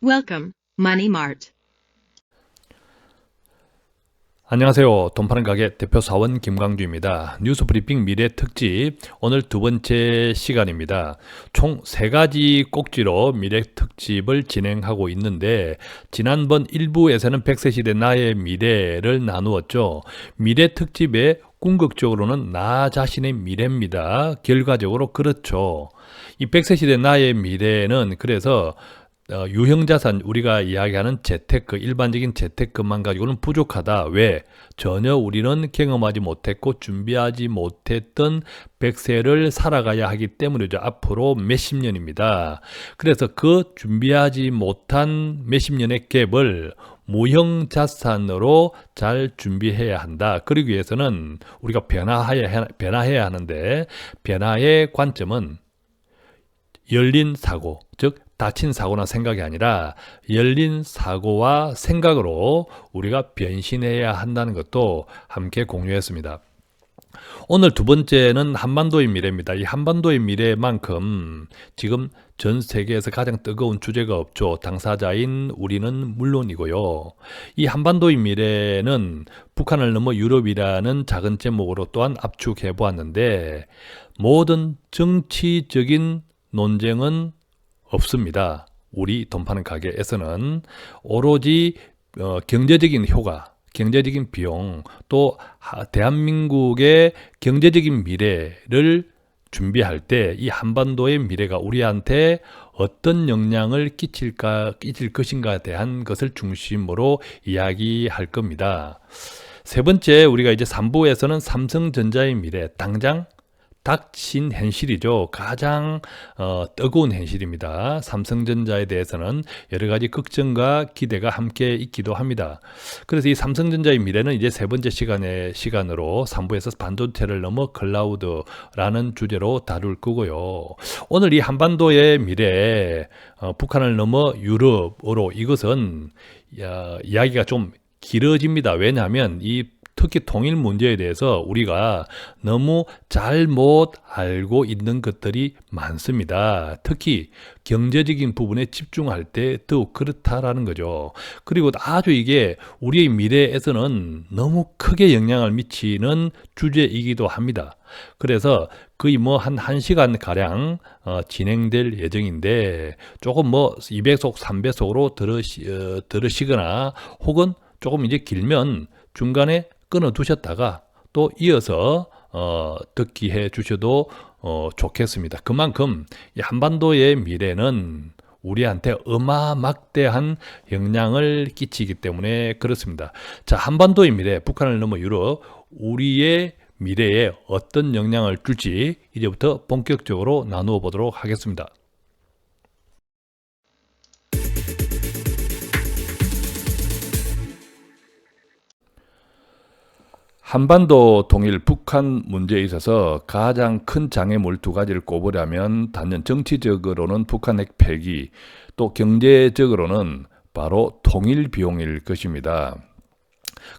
Welcome, Money Mart. 안녕하세요. 돈 파는 가게 대표 사원 김광주입니다. 뉴스 브리핑 미래 특집 오늘 두 번째 시간입니다. 총 세 가지 꼭지로 미래 특집을 진행하고 있는데 지난번 1부에서는 100세 시대 나의 미래를 나누었죠. 미래 특집의 궁극적으로는 나 자신의 미래입니다. 결과적으로 그렇죠. 이 100세 시대 나의 미래는 그래서 유형자산 우리가 이야기하는 재테크 일반적인 재테크만 가지고는 부족하다. 왜? 전혀 우리는 경험하지 못했고 준비하지 못했던 100세를 살아가야 하기 때문이죠. 앞으로 몇십 년입니다. 그래서 그 준비하지 못한 몇십 년의 갭을 무형자산으로 잘 준비해야 한다. 그러기 위해서는 우리가 변화해야 하는데 변화의 관점은 열린 사고, 즉 다친 사고나 생각이 아니라 열린 사고와 생각으로 우리가 변신해야 한다는 것도 함께 공유했습니다. 오늘 두 번째는 한반도의 미래입니다. 이 한반도의 미래만큼 지금 전 세계에서 가장 뜨거운 주제가 없죠. 당사자인 우리는 물론이고요. 이 한반도의 미래는 북한을 넘어 유럽이라는 작은 제목으로 또한 압축해 보았는데 모든 정치적인 논쟁은 없습니다. 우리 돈 파는 가게에서는 오로지 경제적인 효과, 경제적인 비용, 또 대한민국의 경제적인 미래를 준비할 때 이 한반도의 미래가 우리한테 어떤 영향을 끼칠 것인가에 대한 것을 중심으로 이야기할 겁니다. 세 번째, 우리가 이제 3부에서는 삼성전자의 미래, 당장 닥친 현실이죠. 가장 뜨거운 현실입니다. 삼성전자에 대해서는 여러 가지 걱정과 기대가 함께 있기도 합니다. 그래서 이 삼성전자의 미래는 이제 세 번째 시간으로 3부에서 반도체를 넘어 클라우드라는 주제로 다룰 거고요. 오늘 이 한반도의 미래, 북한을 넘어 유럽으로 이것은 이야기가 좀 길어집니다. 왜냐하면 특히 통일 문제에 대해서 우리가 너무 잘못 알고 있는 것들이 많습니다. 특히 경제적인 부분에 집중할 때 더욱 그렇다라는 거죠. 그리고 아주 이게 우리의 미래에서는 너무 크게 영향을 미치는 주제이기도 합니다. 그래서 거의 한 1시간 가량 진행될 예정인데 조금 2배속, 3배속으로 들으시거나 혹은 조금 이제 길면 중간에 끊어 두셨다가 또 이어서 듣기 해 주셔도 좋겠습니다. 그만큼 이 한반도의 미래는 우리한테 어마막대한 영향을 끼치기 때문에 그렇습니다. 자, 한반도의 미래, 북한을 넘어 유럽, 우리의 미래에 어떤 영향을 줄지 이제부터 본격적으로 나누어 보도록 하겠습니다. 한반도 통일 북한 문제에 있어서 가장 큰 장애물 두 가지를 꼽으려면 단연 정치적으로는 북한 핵 폐기, 또 경제적으로는 바로 통일 비용일 것입니다.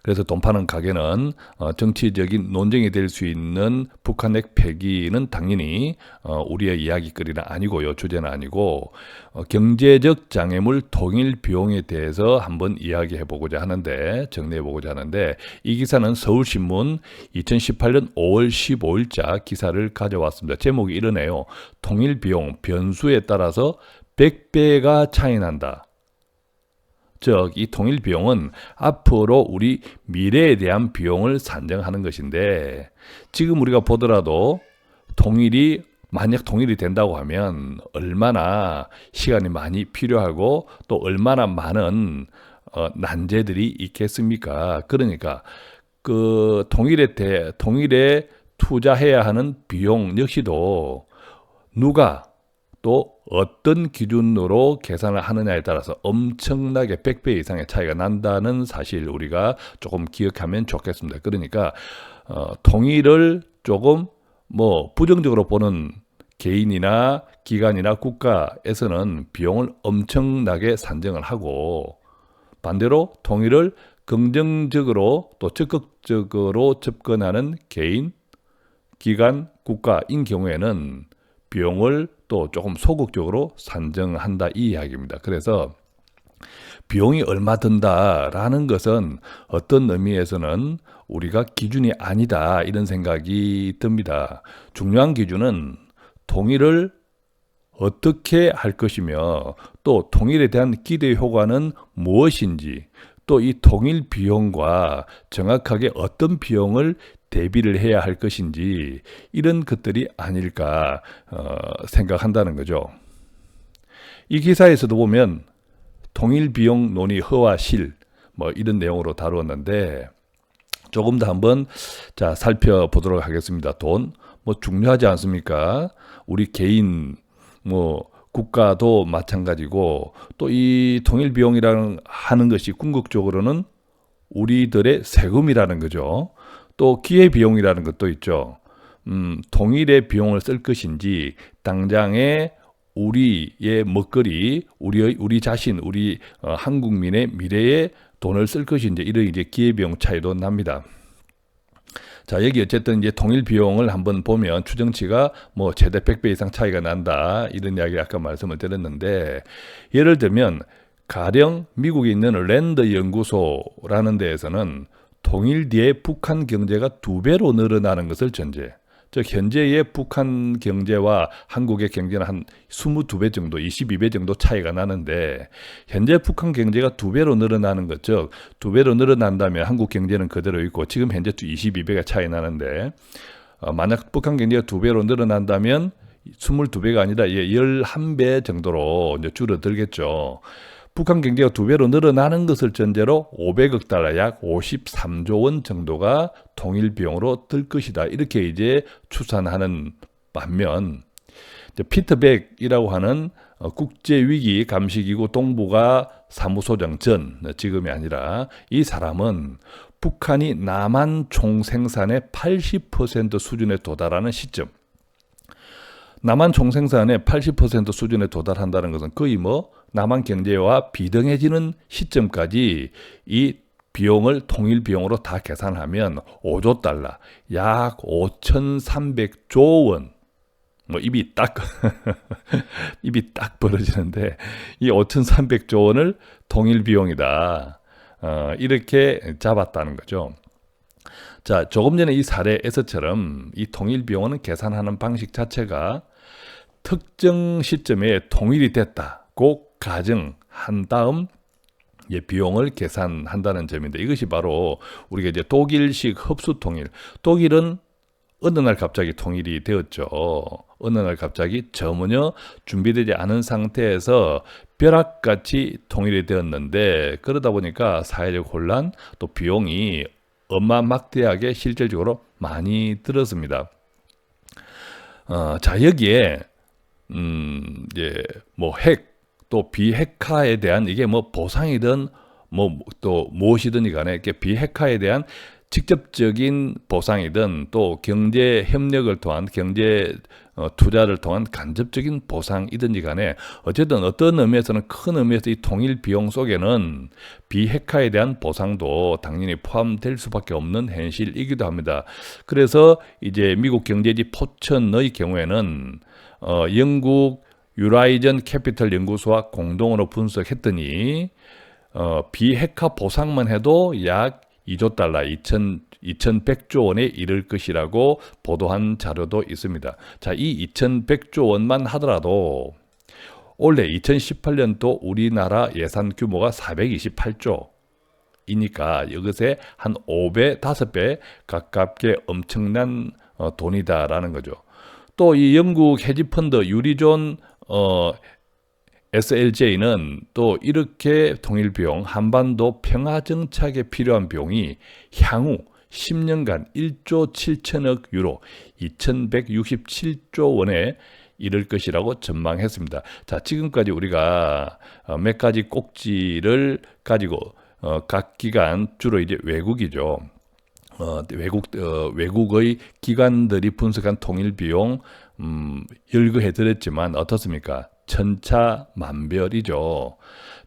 그래서 돈 파는 가게는 정치적인 논쟁이 될 수 있는 북한 핵 폐기는 당연히 우리의 이야기거리는 아니고요. 주제는 아니고 경제적 장애물 통일 비용에 대해서 한번 이야기해 보고자 하는데 정리해 보고자 하는데 이 기사는 서울신문 2018년 5월 15일자 기사를 가져왔습니다. 제목이 이러네요. 통일 비용 변수에 따라서 100배가 차이 난다. 즉, 이 통일 비용은 앞으로 우리 미래에 대한 비용을 산정하는 것인데 지금 우리가 보더라도 만약 통일이 된다고 하면 얼마나 시간이 많이 필요하고 또 얼마나 많은 난제들이 있겠습니까? 그러니까 그 통일에 투자해야 하는 비용 역시도 누가 또 어떤 기준으로 계산을 하느냐에 따라서 엄청나게 100배 이상의 차이가 난다는 사실 우리가 조금 기억하면 좋겠습니다. 그러니까 통일을 조금 부정적으로 보는 개인이나 기관이나 국가에서는 비용을 엄청나게 산정을 하고 반대로 통일을 긍정적으로 또 적극적으로 접근하는 개인, 기관, 국가인 경우에는 비용을 또 조금 소극적으로 산정한다 이 이야기입니다. 그래서 비용이 얼마 든다라는 것은 어떤 의미에서는 우리가 기준이 아니다 이런 생각이 듭니다. 중요한 기준은 통일을 어떻게 할 것이며 또 통일에 대한 기대 효과는 무엇인지 또 이 통일 비용과 정확하게 어떤 비용을 대비를 해야 할 것인지 이런 것들이 아닐까 생각한다는 거죠. 이 기사에서도 보면 통일 비용 논의 허와 실 뭐 이런 내용으로 다루었는데 조금 더 한번 자 살펴보도록 하겠습니다. 돈 뭐 중요하지 않습니까? 우리 개인 뭐 국가도 마찬가지고 또 이 통일 비용이라는 하는 것이 궁극적으로는 우리들의 세금이라는 거죠. 또 기회 비용이라는 것도 있죠. 통일의 비용을 쓸 것인지 당장의 우리의 먹거리, 우리 자신, 우리 한국민의 미래에 돈을 쓸 것인지 이런 이제 기회비용 차이도 납니다. 자, 여기 어쨌든 이제 통일 비용을 한번 보면 추정치가 뭐 최대 100배 이상 차이가 난다. 이런 이야기 아까 말씀을 드렸는데 예를 들면 가령 미국에 있는 랜드 연구소라는 데에서는 통일 뒤에 북한 경제가 2배로 늘어나는 것을 전제. 즉 현재의 북한 경제와 한국의 경제는 한 22배 정도, 22배 정도 차이가 나는데 현재 북한 경제가 2배로 늘어나는 것, 즉 2배로 늘어난다면 한국 경제는 그대로 있고 지금 현재 22배가 차이 나는데 만약 북한 경제가 2배로 늘어난다면 22배가 아니라 11배 정도로 이제 줄어들겠죠. 북한 경제가 2배로 늘어나는 것을 전제로 500억 달러, 약 53조 원 정도가 통일 비용으로 들 것이다. 이렇게 이제 추산하는 반면, 피터백이라고 하는 국제위기 감시기구 동북아 사무소장 지금이 아니라 이 사람은 북한이 남한 총생산의 80% 수준에 도달하는 시점, 남한 총생산의 80% 수준에 도달한다는 것은 거의 뭐 남한 경제와 비등해지는 시점까지 이 비용을 통일 비용으로 다 계산하면 5조 달러, 약 5,300조 원. 뭐 입이 딱 벌어지는데 이 5,300조 원을 통일 비용이다. 이렇게 잡았다는 거죠. 자, 조금 전에 이 사례에서처럼 이 통일 비용은 계산하는 방식 자체가 특정 시점에 통일이 됐다고 가정한 다음 비용을 계산한다는 점인데 이것이 바로 우리가 이제 독일식 흡수 통일. 독일은 어느 날 갑자기 통일이 되었죠. 어느 날 갑자기 전혀 준비되지 않은 상태에서 벼락같이 통일이 되었는데 그러다 보니까 사회적 혼란 또 비용이 어마막대하게 실질적으로 많이 들었습니다. 자, 여기에 이제 뭐 핵 또 비핵화에 대한 이게 뭐 보상이든 뭐 또 무엇이든 간에 이렇게 비핵화에 대한 직접적인 보상이든 또 경제 협력을 통한 경제 투자를 통한 간접적인 보상이든지 간에 어쨌든 어떤 의미에서는 큰 의미에서 이 통일 비용 속에는 비핵화에 대한 보상도 당연히 포함될 수밖에 없는 현실이기도 합니다. 그래서 이제 미국 경제지 포천의 경우에는 영국 유라이전 캐피털 연구소와 공동으로 분석했더니 비핵화 보상만 해도 약 2조 달러, 2,100조 원에 이를 것이라고 보도한 자료도 있습니다. 자, 이 2,100조 원만 하더라도 올해 2018년도 우리나라 예산 규모가 428조 이니까 이것에 한 5배, 5배 가깝게 엄청난 돈이다라는 거죠. 또 이 영국 헤지펀드 유리존 SLJ는 또 이렇게 통일 비용, 한반도 평화 정착에 필요한 비용이 향후 10년간 1조 7천억 유로, 2,167조 원에 이를 것이라고 전망했습니다. 자, 지금까지 우리가 몇 가지 꼭지를 가지고 각 기관, 주로 이제 외국이죠. 외국의 기관들이 분석한 통일 비용 열거해 드렸지만 어떻습니까? 천차만별이죠.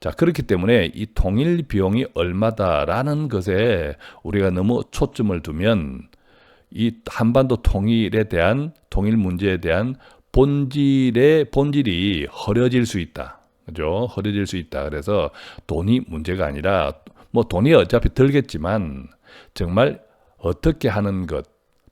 자, 그렇기 때문에 이 통일 비용이 얼마다라는 것에 우리가 너무 초점을 두면 이 한반도 통일에 대한 통일 문제에 대한 본질이 흐려질 수 있다. 그죠? 흐려질 수 있다. 그래서 돈이 문제가 아니라 뭐 돈이 어차피 들겠지만 정말 어떻게 하는 것,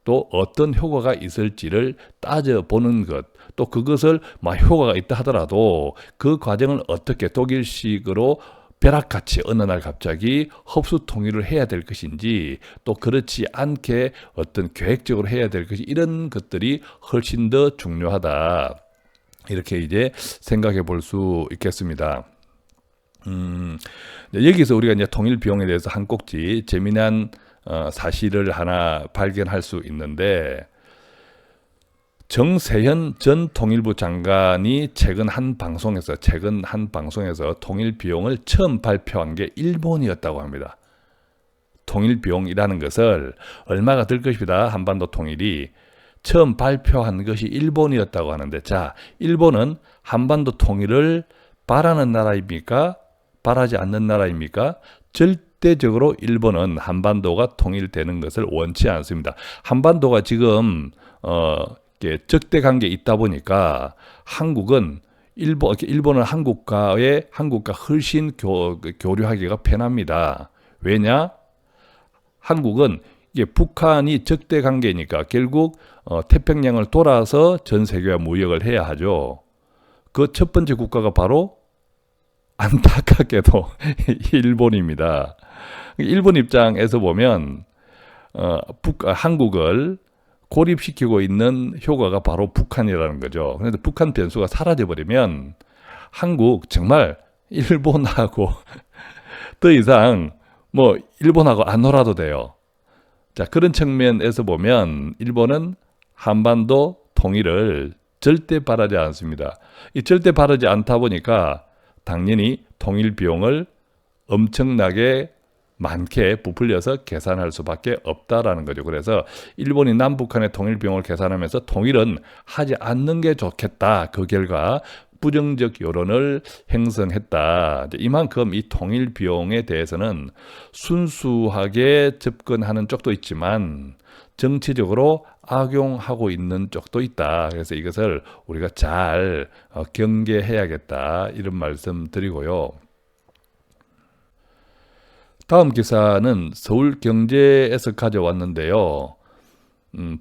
또 어떤 효과가 있을지를 따져보는 것, 또 그것을 막 효과가 있다 하더라도 그 과정을 어떻게 독일식으로 벼락같이 어느 날 갑자기 흡수 통일을 해야 될 것인지, 또 그렇지 않게 어떤 계획적으로 해야 될 것이, 이런 것들이 훨씬 더 중요하다. 이렇게 이제 생각해 볼 수 있겠습니다. 여기서 우리가 이제 통일 비용에 대해서 한 꼭지 재미난 사실을 하나 발견할 수 있는데, 정세현 전 통일부 장관이 최근 한 방송에서 통일 비용을 처음 발표한 게 일본이었다고 합니다. 통일 비용이라는 것을 얼마가 들 것이다, 한반도 통일이 처음 발표한 것이 일본이었다고 하는데, 자, 일본은 한반도 통일을 바라는 나라입니까? 바라지 않는 나라입니까? 절대적으로 일본은 한반도가 통일되는 것을 원치 않습니다. 한반도가 지금 적대 관계에 있다 보니까 한국은 일본은 한국과 훨씬 교류하기가 편합니다. 왜냐? 한국은 이게 북한이 적대 관계니까 결국 태평양을 돌아서 전 세계와 무역을 해야 하죠. 그 첫 번째 국가가 바로 안타깝게도 일본입니다. 일본 입장에서 보면 한국을 고립시키고 있는 효과가 바로 북한이라는 거죠. 그런데 북한 변수가 사라져버리면 한국 정말 일본하고 더 이상 뭐 일본하고 안 놀아도 돼요. 자, 그런 측면에서 보면 일본은 한반도 통일을 절대 바라지 않습니다. 이 절대 바라지 않다 보니까 당연히 통일 비용을 엄청나게 많게 부풀려서 계산할 수밖에 없다라는 거죠. 그래서 일본이 남북한의 통일 비용을 계산하면서 통일은 하지 않는 게 좋겠다. 그 결과 부정적 여론을 형성했다. 이만큼 이 통일 비용에 대해서는 순수하게 접근하는 쪽도 있지만 정치적으로 악용하고 있는 쪽도 있다. 그래서 이것을 우리가 잘 경계해야겠다. 이런 말씀 드리고요. 다음 기사는 서울경제에서 가져왔는데요.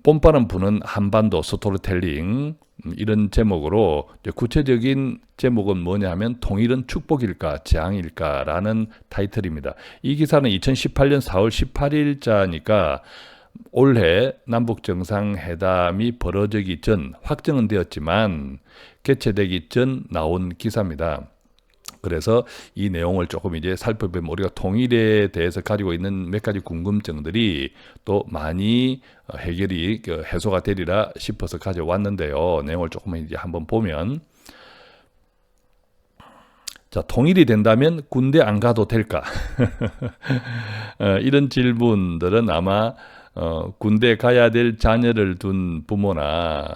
뽐바람 부는 한반도 스토리텔링, 이런 제목으로, 구체적인 제목은 뭐냐면 통일은 축복일까 재앙일까라는 타이틀입니다. 이 기사는 2018년 4월 18일자니까 올해 남북정상회담이 벌어지기 전, 확정은 되었지만 개최되기 전 나온 기사입니다. 그래서 이 내용을 조금 이제 살펴보면 우리가 통일에 대해서 가지고 있는 몇 가지 궁금증들이 또 많이 해소가 되리라 싶어서 가져왔는데요. 내용을 조금 이제 한번 보면, 자, 통일이 된다면 군대 안 가도 될까? 이런 질문들은 아마 군대 가야 될 자녀를 둔 부모나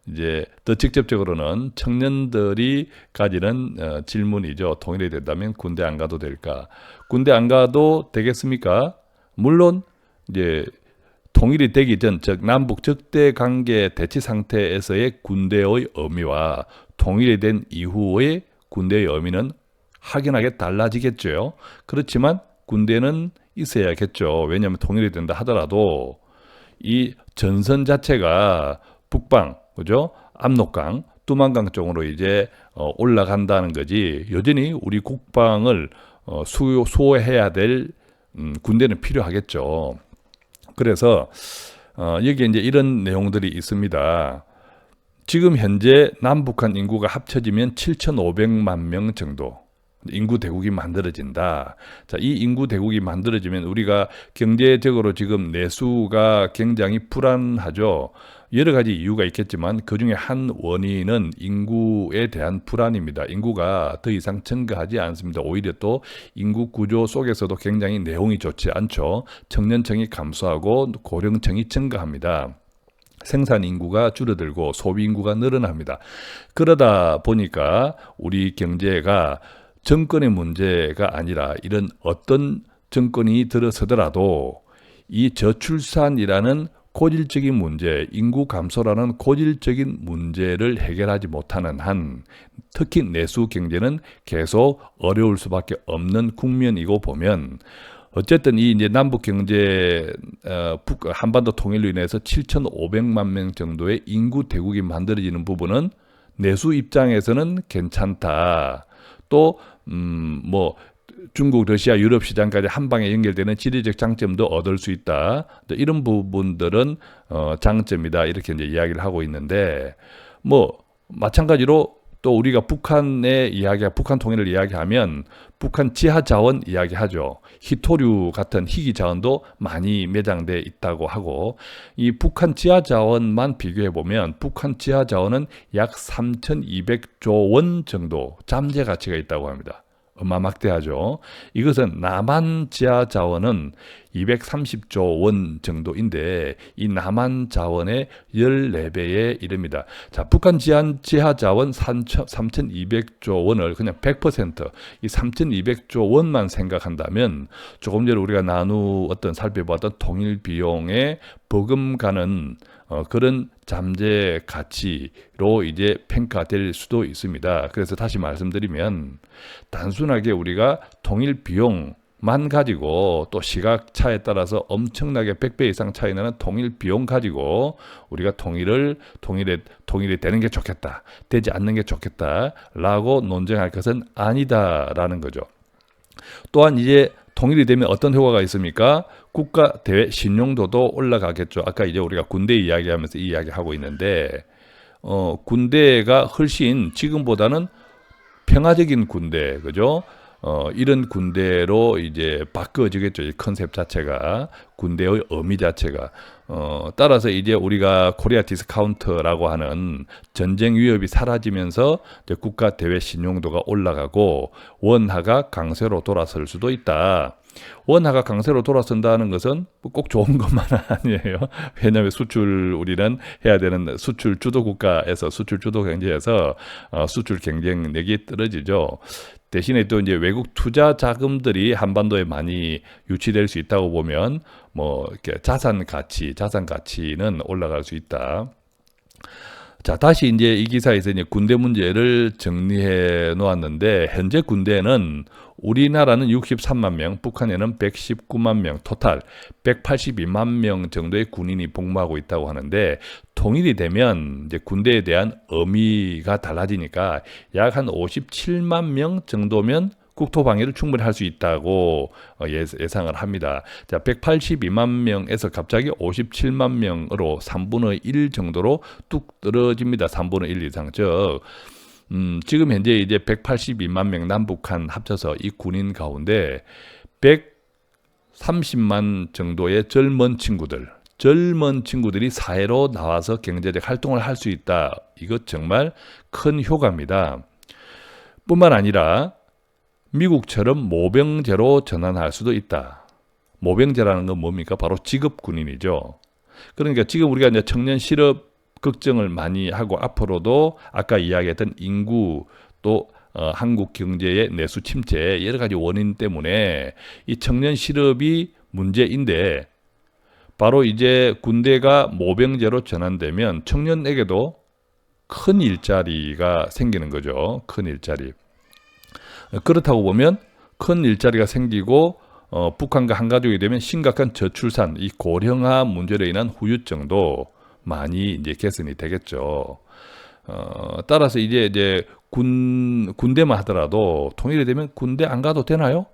이제 더 직접적으로는 청년들이 가지는 질문이죠. 통일이 된다면 군대 안 가도 될까? 군대 안 가도 되겠습니까? 물론 이제 통일이 되기 전, 즉 남북 적대 관계 대치 상태에서의 군대의 의미와 통일이 된 이후의 군대의 의미는 확연하게 달라지겠죠. 그렇지만 군대는 있어야겠죠. 왜냐하면 통일이 된다 하더라도 이 전선 자체가 북방, 그죠? 압록강, 뚜만강 쪽으로 이제 올라간다는 거지. 여전히 우리 국방을 수호해야 될 군대는 필요하겠죠. 그래서 여기에 이제 이런 내용들이 있습니다. 지금 현재 남북한 인구가 합쳐지면 7,500만 명 정도 인구 대국이 만들어진다. 자, 이 인구 대국이 만들어지면 우리가 경제적으로 지금 내수가 굉장히 불안하죠. 여러 가지 이유가 있겠지만 그중에 한 원인은 인구에 대한 불안입니다. 인구가 더 이상 증가하지 않습니다. 오히려 또 인구 구조 속에서도 굉장히 내용이 좋지 않죠. 청년층이 감소하고 고령층이 증가합니다. 생산 인구가 줄어들고 소비 인구가 늘어납니다. 그러다 보니까 우리 경제가 정권의 문제가 아니라 이런 어떤 정권이 들어서더라도 이 저출산이라는 고질적인 문제, 인구 감소라는 고질적인 문제를 해결하지 못하는 한 특히 내수 경제는 계속 어려울 수밖에 없는 국면이고 보면 어쨌든 이 이제 남북 경제 한반도 통일로 인해서 7,500만 명 정도의 인구 대국이 만들어지는 부분은 내수 입장에서는 괜찮다. 또 뭐 중국, 러시아, 유럽 시장까지 한 방에 연결되는 지리적 장점도 얻을 수 있다. 또 이런 부분들은 장점이다. 이렇게 이제 이야기를 하고 있는데 뭐 마찬가지로 또 우리가 북한 통일을 이야기하면 북한 지하 자원 이야기하죠. 희토류 같은 희귀 자원도 많이 매장돼 있다고 하고 이 북한 지하 자원만 비교해 보면 북한 지하 자원은 약 3,200조 원 정도 잠재 가치가 있다고 합니다. 어마막대하죠. 이것은 남한 지하 자원은 230조 원 정도인데 이 남한 자원의 14배에 이릅니다. 자, 북한 지하 자원 3,200조 원을 그냥 100%, 이 3,200조 원만 생각한다면 조금 전에 우리가 살펴봤던 통일 비용에 버금가는 그런 잠재 가치로 이제 평가될 수도 있습니다. 그래서 다시 말씀드리면 단순하게 우리가 통일 비용만 가지고 또 시각 차에 따라서 엄청나게 100배 이상 차이 나는 통일 비용 가지고 우리가 통일이 되는 게 좋겠다, 되지 않는 게 좋겠다라고 논쟁할 것은 아니다라는 거죠. 또한 이제 통일이 되면 어떤 효과가 있습니까? 국가 대외 신용도도 올라가겠죠. 아까 이제 우리가 군대 이야기하면서 이 이야기하고 있는데 군대가 훨씬 지금보다는 평화적인 군대, 그죠? 이런 군대로 이제 바꿔지겠죠. 이 컨셉 자체가, 군대의 의미 자체가. 따라서 이제 우리가 코리아 디스카운트라고 하는 전쟁 위협이 사라지면서 이제 국가 대외 신용도가 올라가고 원화가 강세로 돌아설 수도 있다. 원화가 강세로 돌아선다는 것은 꼭 좋은 것만 아니에요. 왜냐하면 우리는 해야 되는 수출 주도 국가에서, 수출 주도 경제에서 수출 경쟁력이 떨어지죠. 대신에 또 이제 외국 투자 자금들이 한반도에 많이 유치될 수 있다고 보면 뭐 이렇게 자산 가치는 올라갈 수 있다. 자, 다시 이제 이 기사에서 이제 군대 문제를 정리해 놓았는데 현재 군대는 우리나라는 63만 명, 북한에는 119만 명, 토탈 182만 명 정도의 군인이 복무하고 있다고 하는데 통일이 되면 이제 군대에 대한 의미가 달라지니까 약 한 57만 명 정도면 국토 방위를 충분히 할 수 있다고 예상을 합니다. 자, 182만 명에서 갑자기 57만 명으로 3분의 1 정도로 뚝 떨어집니다. 3분의 1 이상. 즉, 지금 현재 이제 182만 명 남북한 합쳐서 이 군인 가운데 130만 정도의 젊은 친구들이 사회로 나와서 경제적 활동을 할 수 있다. 이것 정말 큰 효과입니다. 뿐만 아니라 미국처럼 모병제로 전환할 수도 있다. 모병제라는 건 뭡니까? 바로 직업 군인이죠. 그러니까 지금 우리가 이제 청년 실업 걱정을 많이 하고 앞으로도 아까 이야기했던 인구 또 한국 경제의 내수 침체 여러 가지 원인 때문에 이 청년 실업이 문제인데 바로 이제 군대가 모병제로 전환되면 청년에게도 큰 일자리가 생기는 거죠. 큰 일자리. 그렇다고 보면 큰 일자리가 생기고 북한과 한가족이 되면 심각한 저출산, 이 고령화 문제로 인한 후유증도 많이 이제 개선이 되겠죠. 따라서 이제 군대만 하더라도 통일이 되면 군대 안 가도 되나요?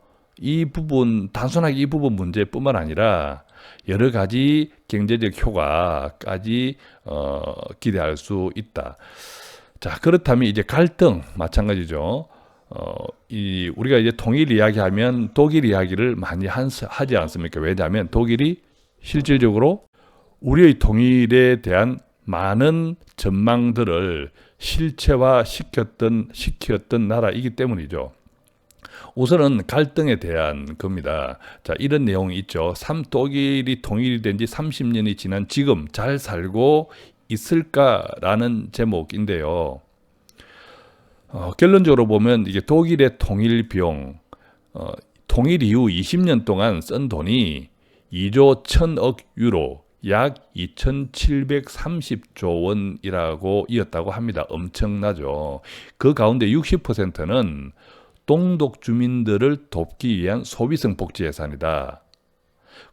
단순하게 이 부분 문제뿐만 아니라 여러 가지 경제적 효과까지 기대할 수 있다. 자, 그렇다면 이제 갈등 마찬가지죠. 우리가 이제 통일 이야기하면 독일 이야기를 많이 하지 않습니까? 왜냐하면 독일이 실질적으로 우리의 통일에 대한 많은 전망들을 실체화 시켰던 나라이기 때문이죠. 우선은 갈등에 대한 겁니다. 자, 이런 내용이 있죠. 독일이 통일이 된 지 30년이 지난 지금 잘 살고 있을까라는 제목인데요. 결론적으로 보면 이게 독일의 통일 비용, 통일 이후 20년 동안 쓴 돈이 2조 1,000억 유로, 약 2,730조 원이라고 이었다고 합니다. 엄청나죠. 그 가운데 60%는 동독 주민들을 돕기 위한 소비성 복지 예산이다.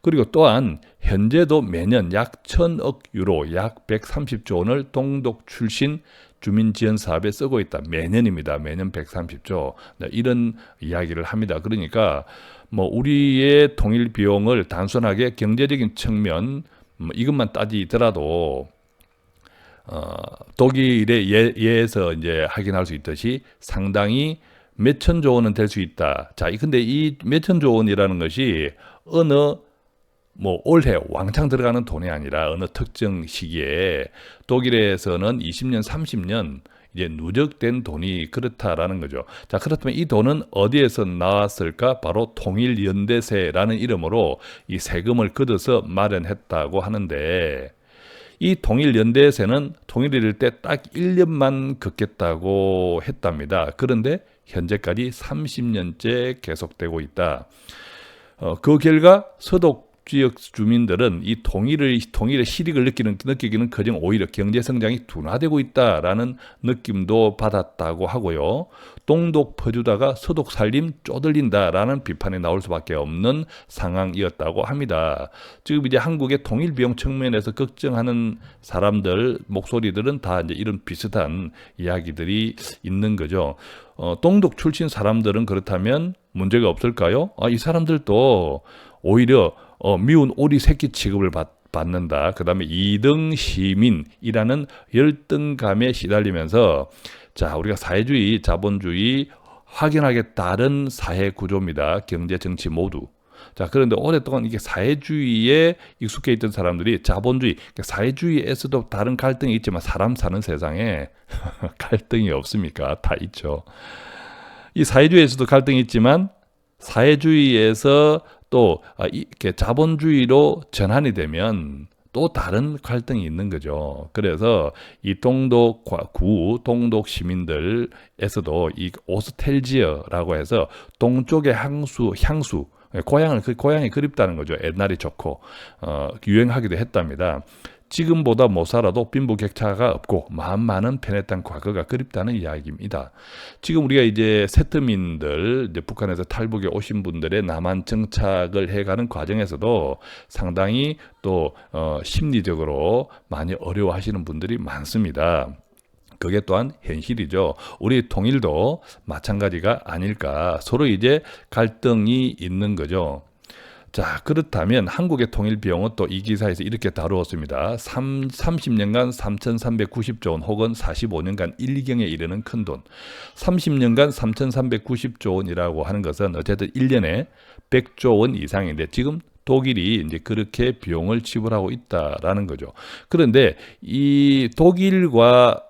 그리고 또한 현재도 매년 약 1,000억 유로, 약 130조 원을 동독 출신 주민 지원 사업에 쓰고 있다. 매년입니다. 매년 130조. 이런 이야기를 합니다. 그러니까 뭐 우리의 통일 비용을 단순하게 경제적인 측면 이것만 따지더라도 독일의 예에서 이제 확인할 수 있듯이 상당히 몇천조 원은 될 수 있다. 자, 근데 이 몇천조 원이라는 것이 어느 뭐 올해 왕창 들어가는 돈이 아니라 어느 특정 시기에 독일에서는 20년, 30년 이제 누적된 돈이 그렇다라는 거죠. 자, 그렇다면 이 돈은 어디에서 나왔을까? 바로 통일연대세라는 이름으로 이 세금을 걷어서 마련했다고 하는데, 이 통일연대세는 통일이 될 때 딱 1년만 걷겠다고 했답니다. 그런데 현재까지 30년째 계속되고 있다. 그 결과 서독 지역 주민들은 이 통일의 실익을 느끼기는 커녕 오히려 경제 성장이 둔화되고 있다라는 느낌도 받았다고 하고요. 동독 퍼주다가 서독 살림 쪼들린다라는 비판이 나올 수밖에 없는 상황이었다고 합니다. 지금 이제 한국의 통일 비용 측면에서 걱정하는 사람들 목소리들은 다 이제 이런 비슷한 이야기들이 있는 거죠. 동독 출신 사람들은 그렇다면 문제가 없을까요? 이 사람들도 오히려 미운 오리 새끼 취급을 받는다. 그 다음에 2등 시민이라는 열등감에 시달리면서, 자, 우리가 사회주의, 자본주의 확연하게 다른 사회 구조입니다. 경제, 정치 모두. 자, 그런데 오랫동안 이게 사회주의에 익숙해 있던 사람들이 자본주의, 사회주의에서도 다른 갈등이 있지만 사람 사는 세상에 갈등이 없습니까? 다 있죠. 이 사회주의에서도 갈등이 있지만 사회주의에서 또 이렇게 자본주의로 전환이 되면 또 다른 갈등이 있는 거죠. 그래서 이 동독 시민들에서도 이 오스텔지어라고 해서 동쪽의 향수 고향이 그립다는 거죠. 옛날이 좋고 유행하기도 했답니다. 지금보다 못 살아도 빈부격차가 없고 마음 많은 편했던 과거가 그립다는 이야기입니다. 지금 우리가 이제 세트민들, 이제 북한에서 탈북에 오신 분들의 남한 정착을 해가는 과정에서도 상당히 또 심리적으로 많이 어려워하시는 분들이 많습니다. 그게 또한 현실이죠. 우리 통일도 마찬가지가 아닐까. 서로 이제 갈등이 있는 거죠. 자, 그렇다면 한국의 통일 비용은 또 이 기사에서 이렇게 다루었습니다. 30년간 3,390조 원 혹은 45년간 1경에 이르는 큰 돈. 30년간 3,390조 원이라고 하는 것은 어쨌든 1년에 100조 원 이상인데 지금 독일이 이제 그렇게 비용을 지불하고 있다라는 거죠. 그런데 이 독일과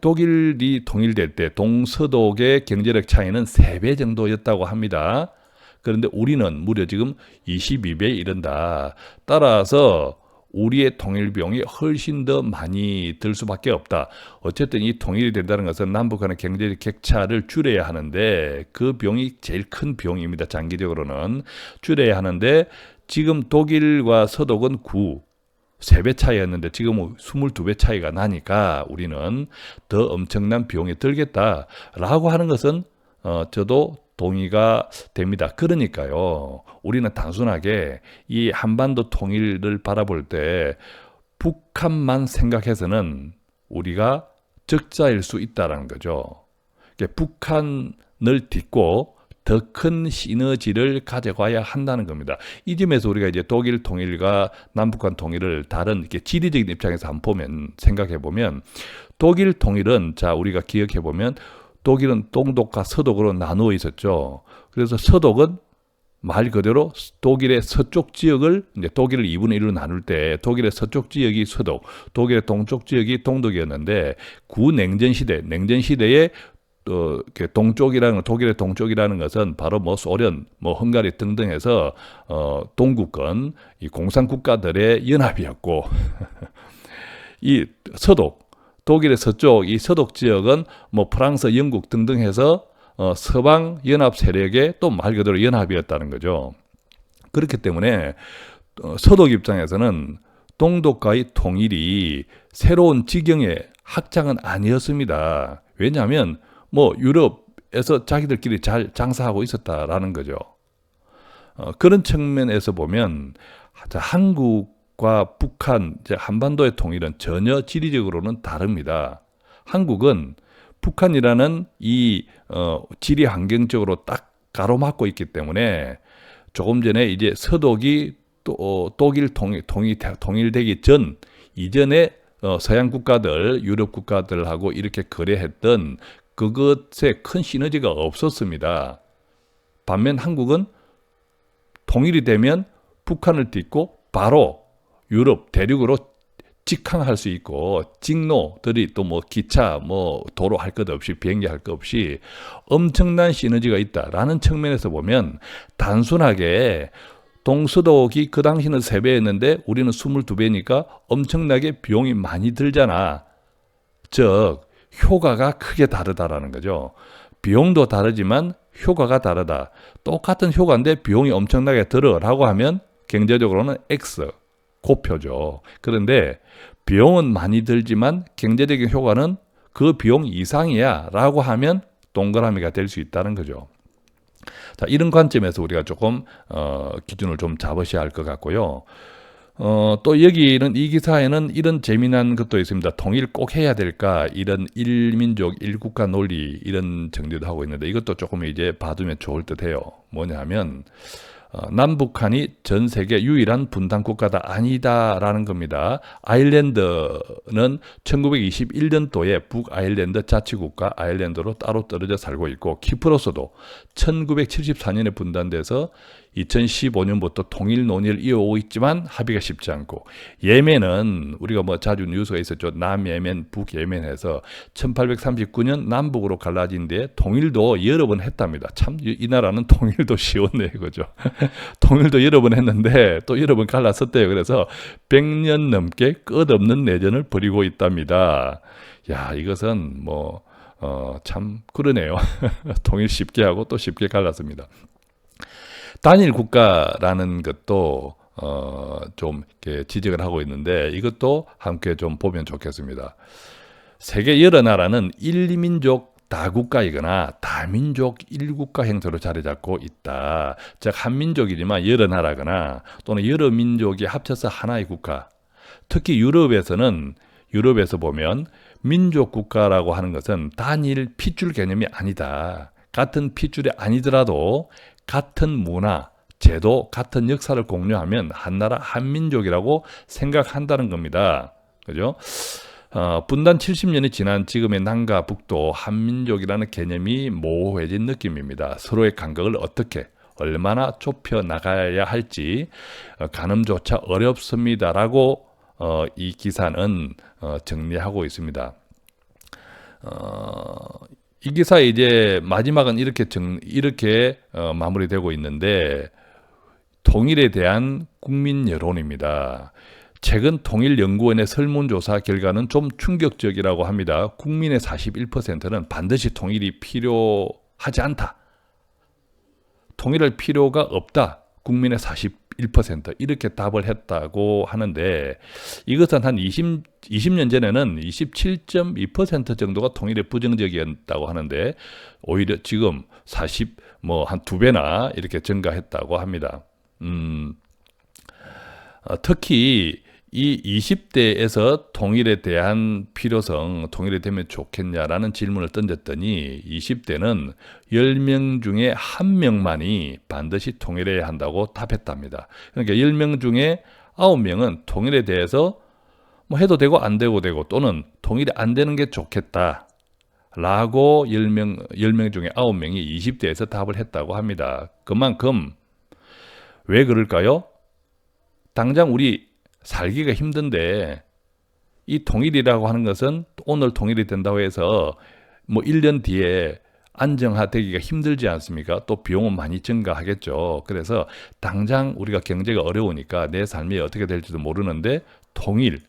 독일이 통일될 때 동서독의 경제력 차이는 3배 정도였다고 합니다. 그런데 우리는 무려 지금 22배에 이른다. 따라서 우리의 통일 비용이 훨씬 더 많이 들 수밖에 없다. 어쨌든 이 통일이 된다는 것은 남북 간의 경제적 격차를 줄여야 하는데 그 비용이 제일 큰 비용입니다. 장기적으로는 줄여야 하는데 지금 독일과 서독은 3배 차이였는데 지금은 22배 차이가 나니까 우리는 더 엄청난 비용이 들겠다라고 하는 것은 저도 동의가 됩니다. 그러니까요, 우리는 단순하게 이 한반도 통일을 바라볼 때 북한만 생각해서는 우리가 적자일 수 있다는 거죠. 북한을 딛고 더 큰 시너지를 가져가야 한다는 겁니다. 이 점에서 우리가 이제 독일 통일과 남북한 통일을 다른 이렇게 지리적인 입장에서 한번 보면, 생각해 보면, 독일 통일은, 자, 우리가 기억해 보면, 독일은 동독과 서독으로 나누어 있었죠. 그래서 서독은 말 그대로 독일의 서쪽 지역을, 이제 독일을 2분의 1로 나눌 때 독일의 서쪽 지역이 서독, 독일의 동쪽 지역이 동독이었는데 구냉전 시대에 동쪽이라는, 독일의 동쪽이라는 것은 바로 뭐 소련, 뭐 헝가리 등등 해서 동구권 이 공산 국가들의 연합이었고 이 서독, 독일의 서쪽 이 서독 지역은 뭐 프랑스, 영국 등등 해서 서방 연합 세력의 또 말 그대로 연합이었다는 거죠. 그렇기 때문에 서독 입장에서는 동독과의 통일이 새로운 지경의 확장은 아니었습니다. 왜냐하면 뭐 유럽에서 자기들끼리 잘 장사하고 있었다라는 거죠. 그런 측면에서 보면 한국과 북한, 한반도의 통일은 전혀 지리적으로는 다릅니다. 한국은 북한이라는 이 지리 환경적으로 딱 가로막고 있기 때문에 조금 전에 이제 서독이 독일 통일되기 전 이전에 서양 국가들, 유럽 국가들하고 이렇게 거래했던 그것에 큰 시너지가 없었습니다. 반면 한국은 통일이 되면 북한을 딛고 바로 유럽 대륙으로 직항할 수 있고 직로들이 또 뭐 기차, 뭐 도로 할 것 없이 비행기 할 것 없이 엄청난 시너지가 있다라는 측면에서 보면 단순하게 동서독이 그 당시는 3배였는데 우리는 22배니까 엄청나게 비용이 많이 들잖아. 즉 효과가 크게 다르다라는 거죠. 비용도 다르지만 효과가 다르다. 똑같은 효과인데 비용이 엄청나게 들어라고 하면 경제적으로는 X, 고표죠. 그런데 비용은 많이 들지만 경제적인 효과는 그 비용 이상이야 라고 하면 동그라미가 될 수 있다는 거죠. 자, 이런 관점에서 우리가 조금 기준을 좀 잡으셔야 할 것 같고요. 또 여기는 이 기사에는 이런 재미난 것도 있습니다. 통일 꼭 해야 될까? 이런 일민족, 일국가 논리 이런 정리도 하고 있는데 이것도 조금 이제 봐두면 좋을 듯해요. 뭐냐 하면 남북한이 전 세계 유일한 분단 국가다 아니다라는 겁니다. 아일랜드는 1921년도에 북아일랜드 자치국가 아일랜드로 따로 떨어져 살고 있고 키프로스도 1974년에 분단돼서 2015년부터 통일 논의를 이어오고 있지만 합의가 쉽지 않고 예멘은 우리가 뭐 자주 뉴스가 있었죠. 남예멘, 북예멘에서 1839년 남북으로 갈라진 뒤에 통일도 여러 번 했답니다. 참 이 나라는 통일도 쉬웠네 이거죠. 통일도 여러 번 했는데 또 여러 번 갈랐었대요. 그래서 100년 넘게 끝없는 내전을 벌이고 있답니다. 야, 이것은 뭐 참 그러네요. 통일 쉽게 하고 또 쉽게 갈랐습니다. 단일 국가라는 것도 좀 이렇게 지적을 하고 있는데 이것도 함께 좀 보면 좋겠습니다. 세계 여러 나라는 일민족 다국가이거나 다민족 일국가 형태로 자리 잡고 있다. 즉 한민족이지만 여러 나라거나 또는 여러 민족이 합쳐서 하나의 국가. 특히 유럽에서 보면 민족 국가라고 하는 것은 단일 핏줄 개념이 아니다. 같은 핏줄이 아니더라도 같은 문화, 제도, 같은 역사를 공유하면 한나라 한민족이라고 생각한다는 겁니다. 그죠? 분단 70년이 지난 지금의 남과 북도 한민족이라는 개념이 모호해진 느낌입니다. 서로의 간격을 어떻게, 얼마나 좁혀 나가야 할지 가늠조차 어렵습니다라고 이 기사는 정리하고 있습니다. 이 기사의 이제 마지막은 이렇게 마무리되고 있는데 통일에 대한 국민 여론입니다. 최근 통일연구원의 설문조사 결과는 좀 충격적이라고 합니다. 국민의 41%는 반드시 통일이 필요하지 않다. 통일할 필요가 없다. 국민의 41% 이렇게 답을 했다고 하는데 이것은 한 20년 전에는 27.2% 정도가 통일에 부정적이었다고 하는데 오히려 지금 한 2배나 이렇게 증가했다고 합니다. 특히 이 20대에서 통일에 대한 필요성, 통일이 되면 좋겠냐라는 질문을 던졌더니 20대는 10명 중에 1명만이 반드시 통일해야 한다고 답했답니다. 그러니까 10명 중에 9명은 통일에 대해서 뭐 해도 되고 안 되고 또는 통일이 안 되는 게 좋겠다 라고 10명 중에 9명이 20대에서 답을 했다고 합니다. 그만큼 왜 그럴까요? 당장 우리 살기가 힘든데 이 통일이라고 하는 것은 오늘 통일이 된다고 해서 뭐 1년 뒤에 안정화되기가 힘들지 않습니까? 또 비용은 많이 증가하겠죠. 그래서 당장 우리가 경제가 어려우니까 내 삶이 어떻게 될지도 모르는데 통일,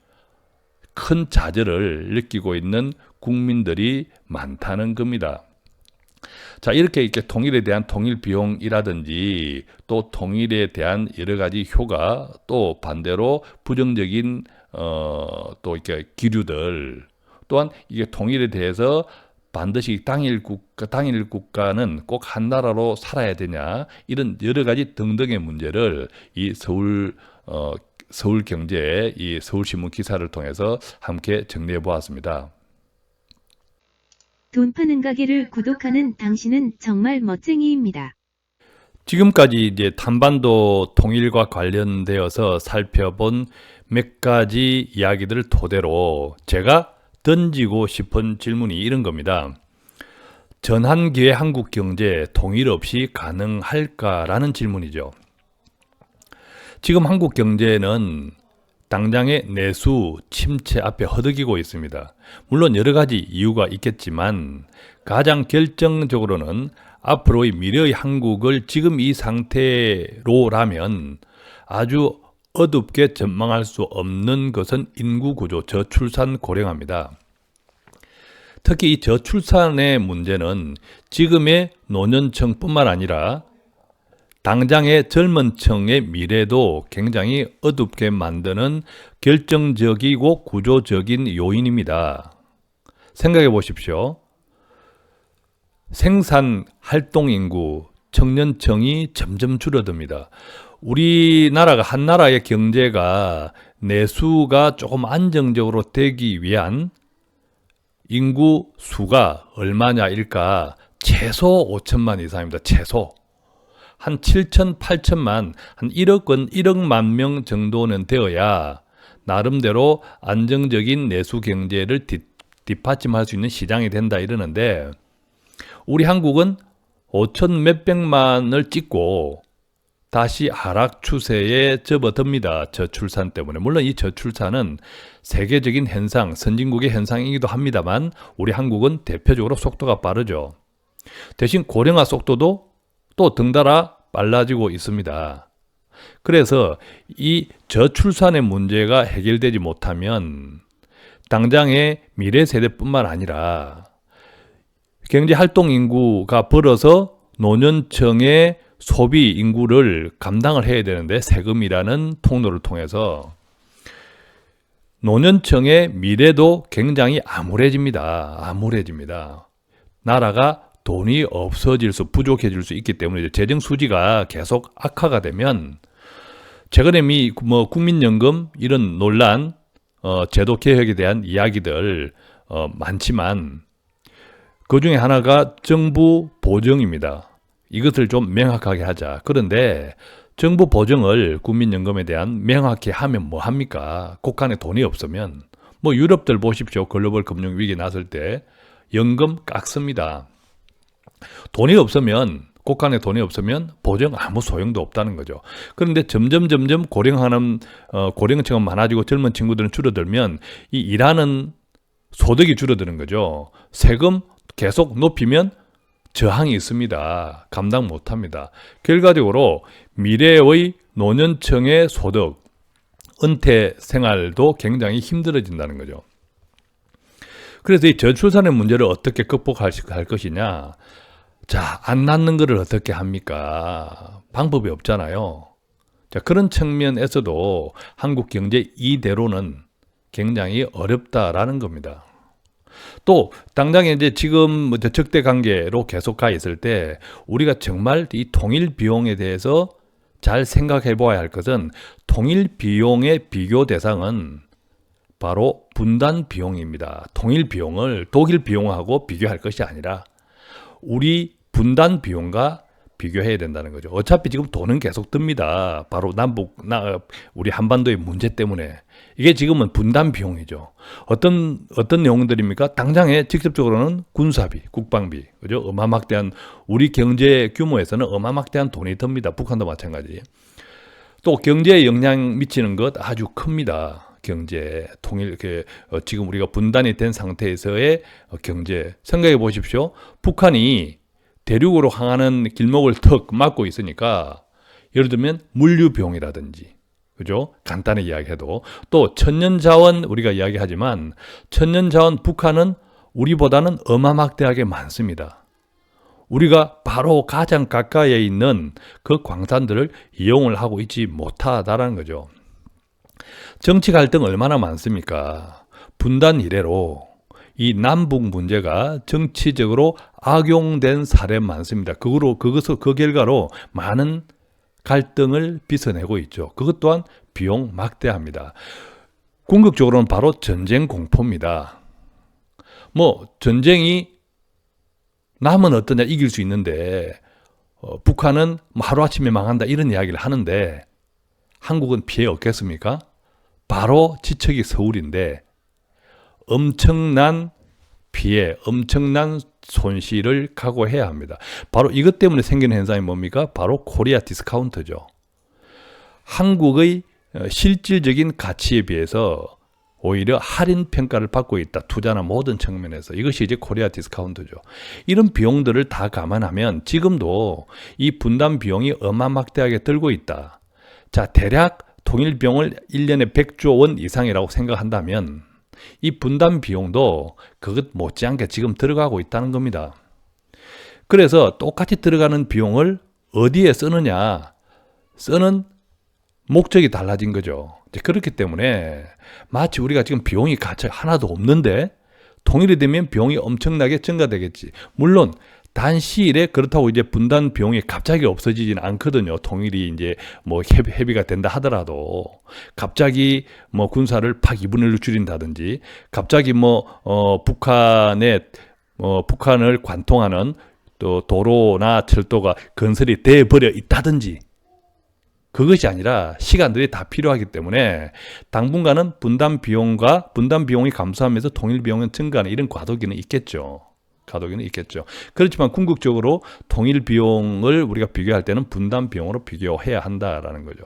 큰 좌절을 느끼고 있는 국민들이 많다는 겁니다. 자, 이렇게 통일에 대한 통일 비용이라든지 또 통일에 대한 여러 가지 효과, 또 반대로 부정적인 또 이렇게 기류들, 또한 이게 통일에 대해서 반드시 당일 국가는 꼭 한 나라로 살아야 되냐, 이런 여러 가지 등등의 문제를 이 서울경제, 이 서울신문 기사를 통해서 함께 정리해 보았습니다. 돈 파는 가게를 구독하는 당신은 정말 멋쟁이입니다. 지금까지 이제 한반도 통일과 관련되어서 살펴본 몇 가지 이야기들을 토대로 제가 던지고 싶은 질문이 이런 겁니다. 전환기의 한국 경제 통일 없이 가능할까라는 질문이죠. 지금 한국 경제는 당장의 내수 침체 앞에 허덕이고 있습니다. 물론 여러 가지 이유가 있겠지만 가장 결정적으로는 앞으로의 미래의 한국을 지금 이 상태로라면 아주 어둡게 전망할 수 없는 것은 인구 구조, 저출산 고령화입니다. 특히 이 저출산의 문제는 지금의 노년층뿐만 아니라 당장의 젊은 층의 미래도 굉장히 어둡게 만드는 결정적이고 구조적인 요인입니다. 생각해 보십시오. 생산 활동 인구, 청년층이 점점 줄어듭니다. 우리나라가 한 나라의 경제가 내수가 조금 안정적으로 되기 위한 인구 수가 얼마냐일까? 최소 5천만 이상입니다. 최소. 한 7천, 8천만, 한 1억만 명 정도는 되어야 나름대로 안정적인 내수 경제를 뒷받침할 수 있는 시장이 된다 이러는데, 우리 한국은 5천 몇백만을 찍고 다시 하락 추세에 접어듭니다. 저출산 때문에. 물론 이 저출산은 세계적인 현상, 선진국의 현상이기도 합니다만 우리 한국은 대표적으로 속도가 빠르죠. 대신 고령화 속도도 또 덩달아 빨라지고 있습니다. 그래서 이 저출산의 문제가 해결되지 못하면 당장의 미래 세대뿐만 아니라 경제활동 인구가 벌어서 노년층의 소비 인구를 감당을 해야 되는데, 세금이라는 통로를 통해서 노년층의 미래도 굉장히 암울해집니다. 나라가 돈이 부족해질 수 있기 때문에 재정 수지가 계속 악화가 되면, 최근에 국민연금 이런 논란, 제도 개혁에 대한 이야기들 많지만 그 중에 하나가 정부 보정입니다. 이것을 좀 명확하게 하자. 그런데 정부 보정을 국민연금에 대한 명확히 하면 뭐 합니까? 곳간에 돈이 없으면. 유럽들 보십시오. 글로벌 금융 위기 났을 때 연금 깎습니다. 곳간에 돈이 없으면 보정 아무 소용도 없다는 거죠. 그런데 점점 고령층은 많아지고 젊은 친구들은 줄어들면 이 일하는 소득이 줄어드는 거죠. 세금 계속 높이면 저항이 있습니다. 감당 못합니다. 결과적으로 미래의 노년층의 소득, 은퇴 생활도 굉장히 힘들어진다는 거죠. 그래서 이 저출산의 문제를 어떻게 극복할 것이냐. 자, 안 낳는 것을 어떻게 합니까? 방법이 없잖아요. 자, 그런 측면에서도 한국 경제 이대로는 굉장히 어렵다라는 겁니다. 또 당장에 이제 지금 적대 관계로 계속 가 있을 때 우리가 정말 이 통일 비용에 대해서 잘 생각해 보아야 할 것은, 통일 비용의 비교 대상은 바로 분단 비용입니다. 통일 비용을 독일 비용하고 비교할 것이 아니라 우리 분단 비용과 비교해야 된다는 거죠. 어차피 지금 돈은 계속 듭니다. 바로 우리 한반도의 문제 때문에. 이게 지금은 분단 비용이죠. 어떤 내용들입니까? 당장에 직접적으로는 군사비, 국방비, 그죠? 어마막대한, 우리 경제 규모에서는 어마막대한 돈이 듭니다. 북한도 마찬가지. 또 경제에 영향 미치는 것 아주 큽니다. 경제, 지금 우리가 분단이 된 상태에서의 경제. 생각해 보십시오. 북한이 대륙으로 향하는 길목을 턱 막고 있으니까, 예를 들면 물류 비용이라든지, 그죠? 간단히 이야기해도, 또 천연자원 우리가 이야기하지만 천연자원 북한은 우리보다는 어마막대하게 많습니다. 우리가 바로 가장 가까이에 있는 그 광산들을 이용을 하고 있지 못하다라는 거죠. 정치 갈등 얼마나 많습니까? 분단 이래로 이 남북 문제가 정치적으로 악용된 사례 많습니다. 그 결과로 많은 갈등을 빚어내고 있죠. 그것 또한 비용 막대합니다. 궁극적으로는 바로 전쟁 공포입니다. 전쟁이 남은 어떠냐 이길 수 있는데 북한은 하루아침에 망한다 이런 이야기를 하는데 한국은 피해 없겠습니까? 바로 지척이 서울인데 엄청난 피해, 엄청난 손실을 각오해야 합니다. 바로 이것 때문에 생기는 현상이 뭡니까? 바로 코리아 디스카운트죠. 한국의 실질적인 가치에 비해서 오히려 할인 평가를 받고 있다. 투자나 모든 측면에서. 이것이 이제 코리아 디스카운트죠. 이런 비용들을 다 감안하면 지금도 이 분담 비용이 어마막대하게 들고 있다. 자, 대략 통일 비용을 1년에 100조 원 이상이라고 생각한다면 이 분담 비용도 그것 못지않게 지금 들어가고 있다는 겁니다. 그래서 똑같이 들어가는 비용을 어디에 쓰느냐, 쓰는 목적이 달라진 거죠. 그렇기 때문에 마치 우리가 지금 비용이 하나도 없는데 통일이 되면 비용이 엄청나게 증가되겠지. 물론 단시일에 그렇다고 이제 분단 비용이 갑자기 없어지지는 않거든요. 통일이 이제 협의가 된다 하더라도 갑자기 군사를 팍 2분의 1로 줄인다든지 갑자기 북한을 관통하는 또 도로나 철도가 건설이 돼 버려 있다든지 그것이 아니라 시간들이 다 필요하기 때문에 당분간은 분담 비용이 감소하면서 통일 비용은 증가하는 이런 과도기는 있겠죠. 그렇지만 궁극적으로 통일 비용을 우리가 비교할 때는 분담 비용으로 비교해야 한다라는 거죠.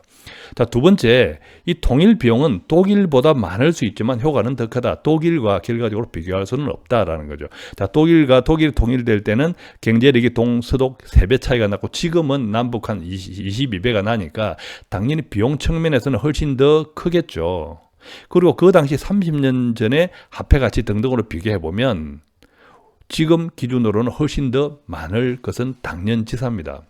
자, 두 번째, 이 통일 비용은 독일보다 많을 수 있지만 효과는 더 크다. 독일과 결과적으로 비교할 수는 없다라는 거죠. 자, 독일이 통일될 때는 경제력이 동서독 3배 차이가 났고 지금은 남북 한 22배가 나니까 당연히 비용 측면에서는 훨씬 더 크겠죠. 그리고 그 당시 30년 전에 화폐 가치 등등으로 비교해 보면 지금 기준으로는 훨씬 더 많을 것은 당연지사입니다.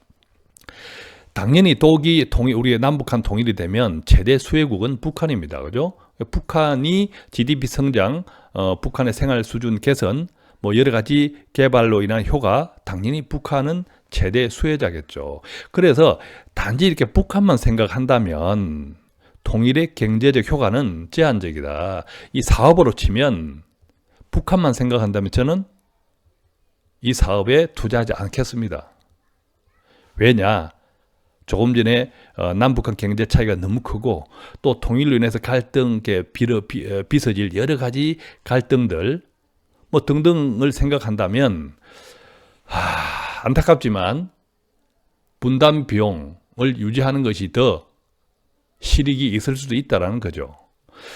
당연히 우리의 남북한 통일이 되면 최대 수혜국은 북한입니다. 그죠? 북한이 GDP 성장, 북한의 생활 수준 개선, 여러 가지 개발로 인한 효과, 당연히 북한은 최대 수혜자겠죠. 그래서 단지 이렇게 북한만 생각한다면 통일의 경제적 효과는 제한적이다. 이 사업으로 치면 북한만 생각한다면 저는 이 사업에 투자하지 않겠습니다. 왜냐? 조금 전에 남북한 경제 차이가 너무 크고 또 통일로 인해서 빚어질 여러 가지 갈등들 등등을 생각한다면 안타깝지만 분담 비용을 유지하는 것이 더 실익이 있을 수도 있다는 거죠.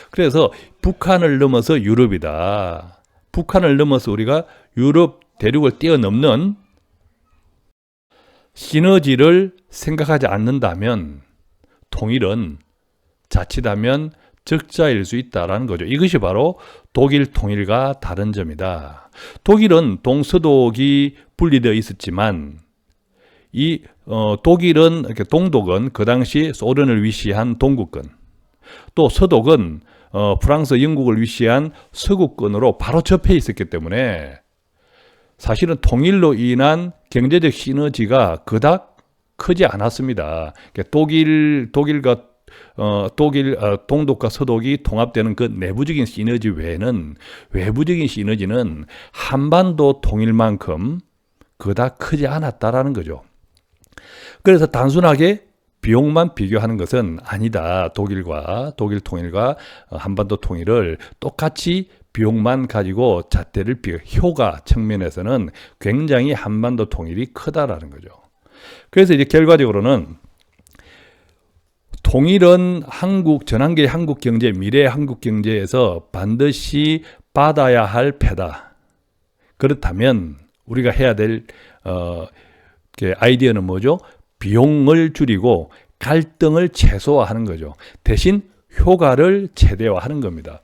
그래서 북한을 넘어서 유럽이다. 북한을 넘어서 우리가 유럽 대륙을 뛰어넘는 시너지를 생각하지 않는다면 통일은 자칫하면 적자일 수 있다는 거죠. 이것이 바로 독일 통일과 다른 점이다. 독일은 동서독이 분리되어 있었지만 독일은 이렇게 동독은 그 당시 소련을 위시한 동구권, 또 서독은 프랑스, 영국을 위시한 서구권으로 바로 접해 있었기 때문에 사실은 통일로 인한 경제적 시너지가 그닥 크지 않았습니다. 동독과 서독이 통합되는 그 내부적인 시너지 외에는 외부적인 시너지는 한반도 통일만큼 그닥 크지 않았다라는 거죠. 그래서 단순하게 비용만 비교하는 것은 아니다. 독일 통일과 한반도 통일을 똑같이 비용만 가지고 잣대를 효과 측면에서는 굉장히 한반도 통일이 크다라는 거죠. 그래서 이제 결과적으로는 통일은 전환기의 한국 경제, 미래의 한국 경제에서 반드시 받아야 할 패다. 그렇다면 우리가 해야 될 아이디어는 뭐죠? 비용을 줄이고 갈등을 최소화하는 거죠. 대신 효과를 최대화하는 겁니다.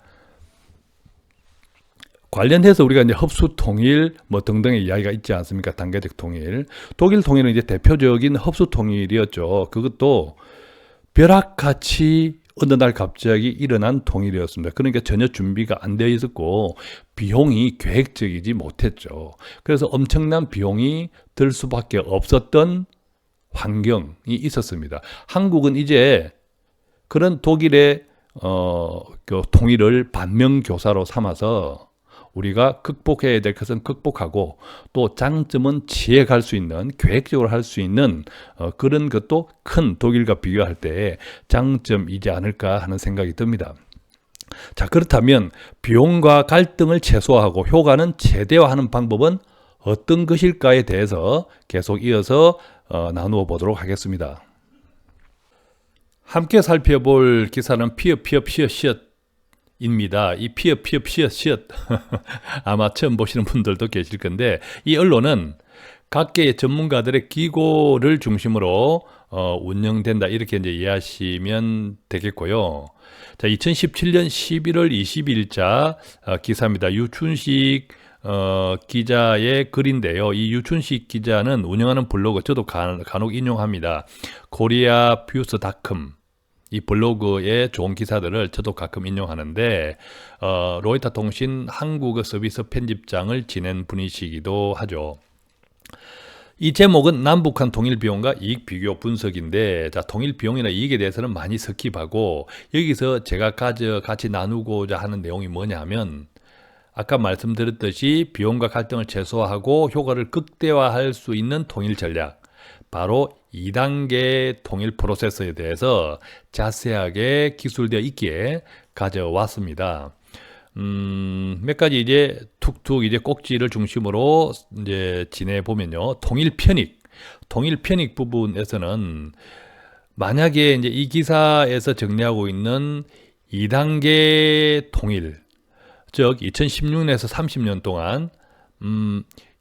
관련해서 우리가 이제 흡수 통일 뭐 등등의 이야기가 있지 않습니까? 단계적 통일. 독일 통일은 이제 대표적인 흡수 통일이었죠. 그것도 벼락같이 어느 날 갑자기 일어난 통일이었습니다. 그러니까 전혀 준비가 안 되어 있었고 비용이 계획적이지 못했죠. 그래서 엄청난 비용이 들 수밖에 없었던 환경이 있었습니다. 한국은 이제 그런 독일의 그 통일을 반면교사로 삼아서 우리가 극복해야 될 것은 극복하고 또 장점은 지혜갈 수 있는 계획적으로 할 수 있는 그런 것도 큰 독일과 비교할 때 장점이지 않을까 하는 생각이 듭니다. 자, 그렇다면 비용과 갈등을 최소화하고 효과는 최대화하는 방법은 어떤 것일까에 대해서 계속 이어서 나누어 보도록 하겠습니다. 함께 살펴볼 기사는 입니다. 이 아마 처음 보시는 분들도 계실 건데 이 언론은 각계의 전문가들의 기고를 중심으로 운영된다 이렇게 이제 이해하시면 되겠고요. 자, 2017년 11월 20일자 기사입니다. 유춘식 기자의 글인데요. 이 유춘식 기자는 운영하는 블로그 저도 간혹 인용합니다. korea뷰스닷컴 이 블로그의 좋은 기사들을 저도 가끔 인용하는데 로이터 통신 한국어 서비스 편집장을 지낸 분이시기도 하죠. 이 제목은 남북한 통일 비용과 이익 비교 분석인데, 자, 통일 비용이나 이익에 대해서는 많이 스킵하고 여기서 제가 같이 나누고자 하는 내용이 뭐냐면 아까 말씀드렸듯이 비용과 갈등을 최소화하고 효과를 극대화할 수 있는 통일 전략, 바로 2단계 통일 프로세스에 대해서 자세하게 기술되어 있기에 가져왔습니다. 몇 가지 이제 툭툭 이제 꼭지를 중심으로 이제 지내보면요. 통일 편익 부분에서는 만약에 이제 이 기사에서 정리하고 있는 2단계 통일, 즉 2016년에서 30년 동안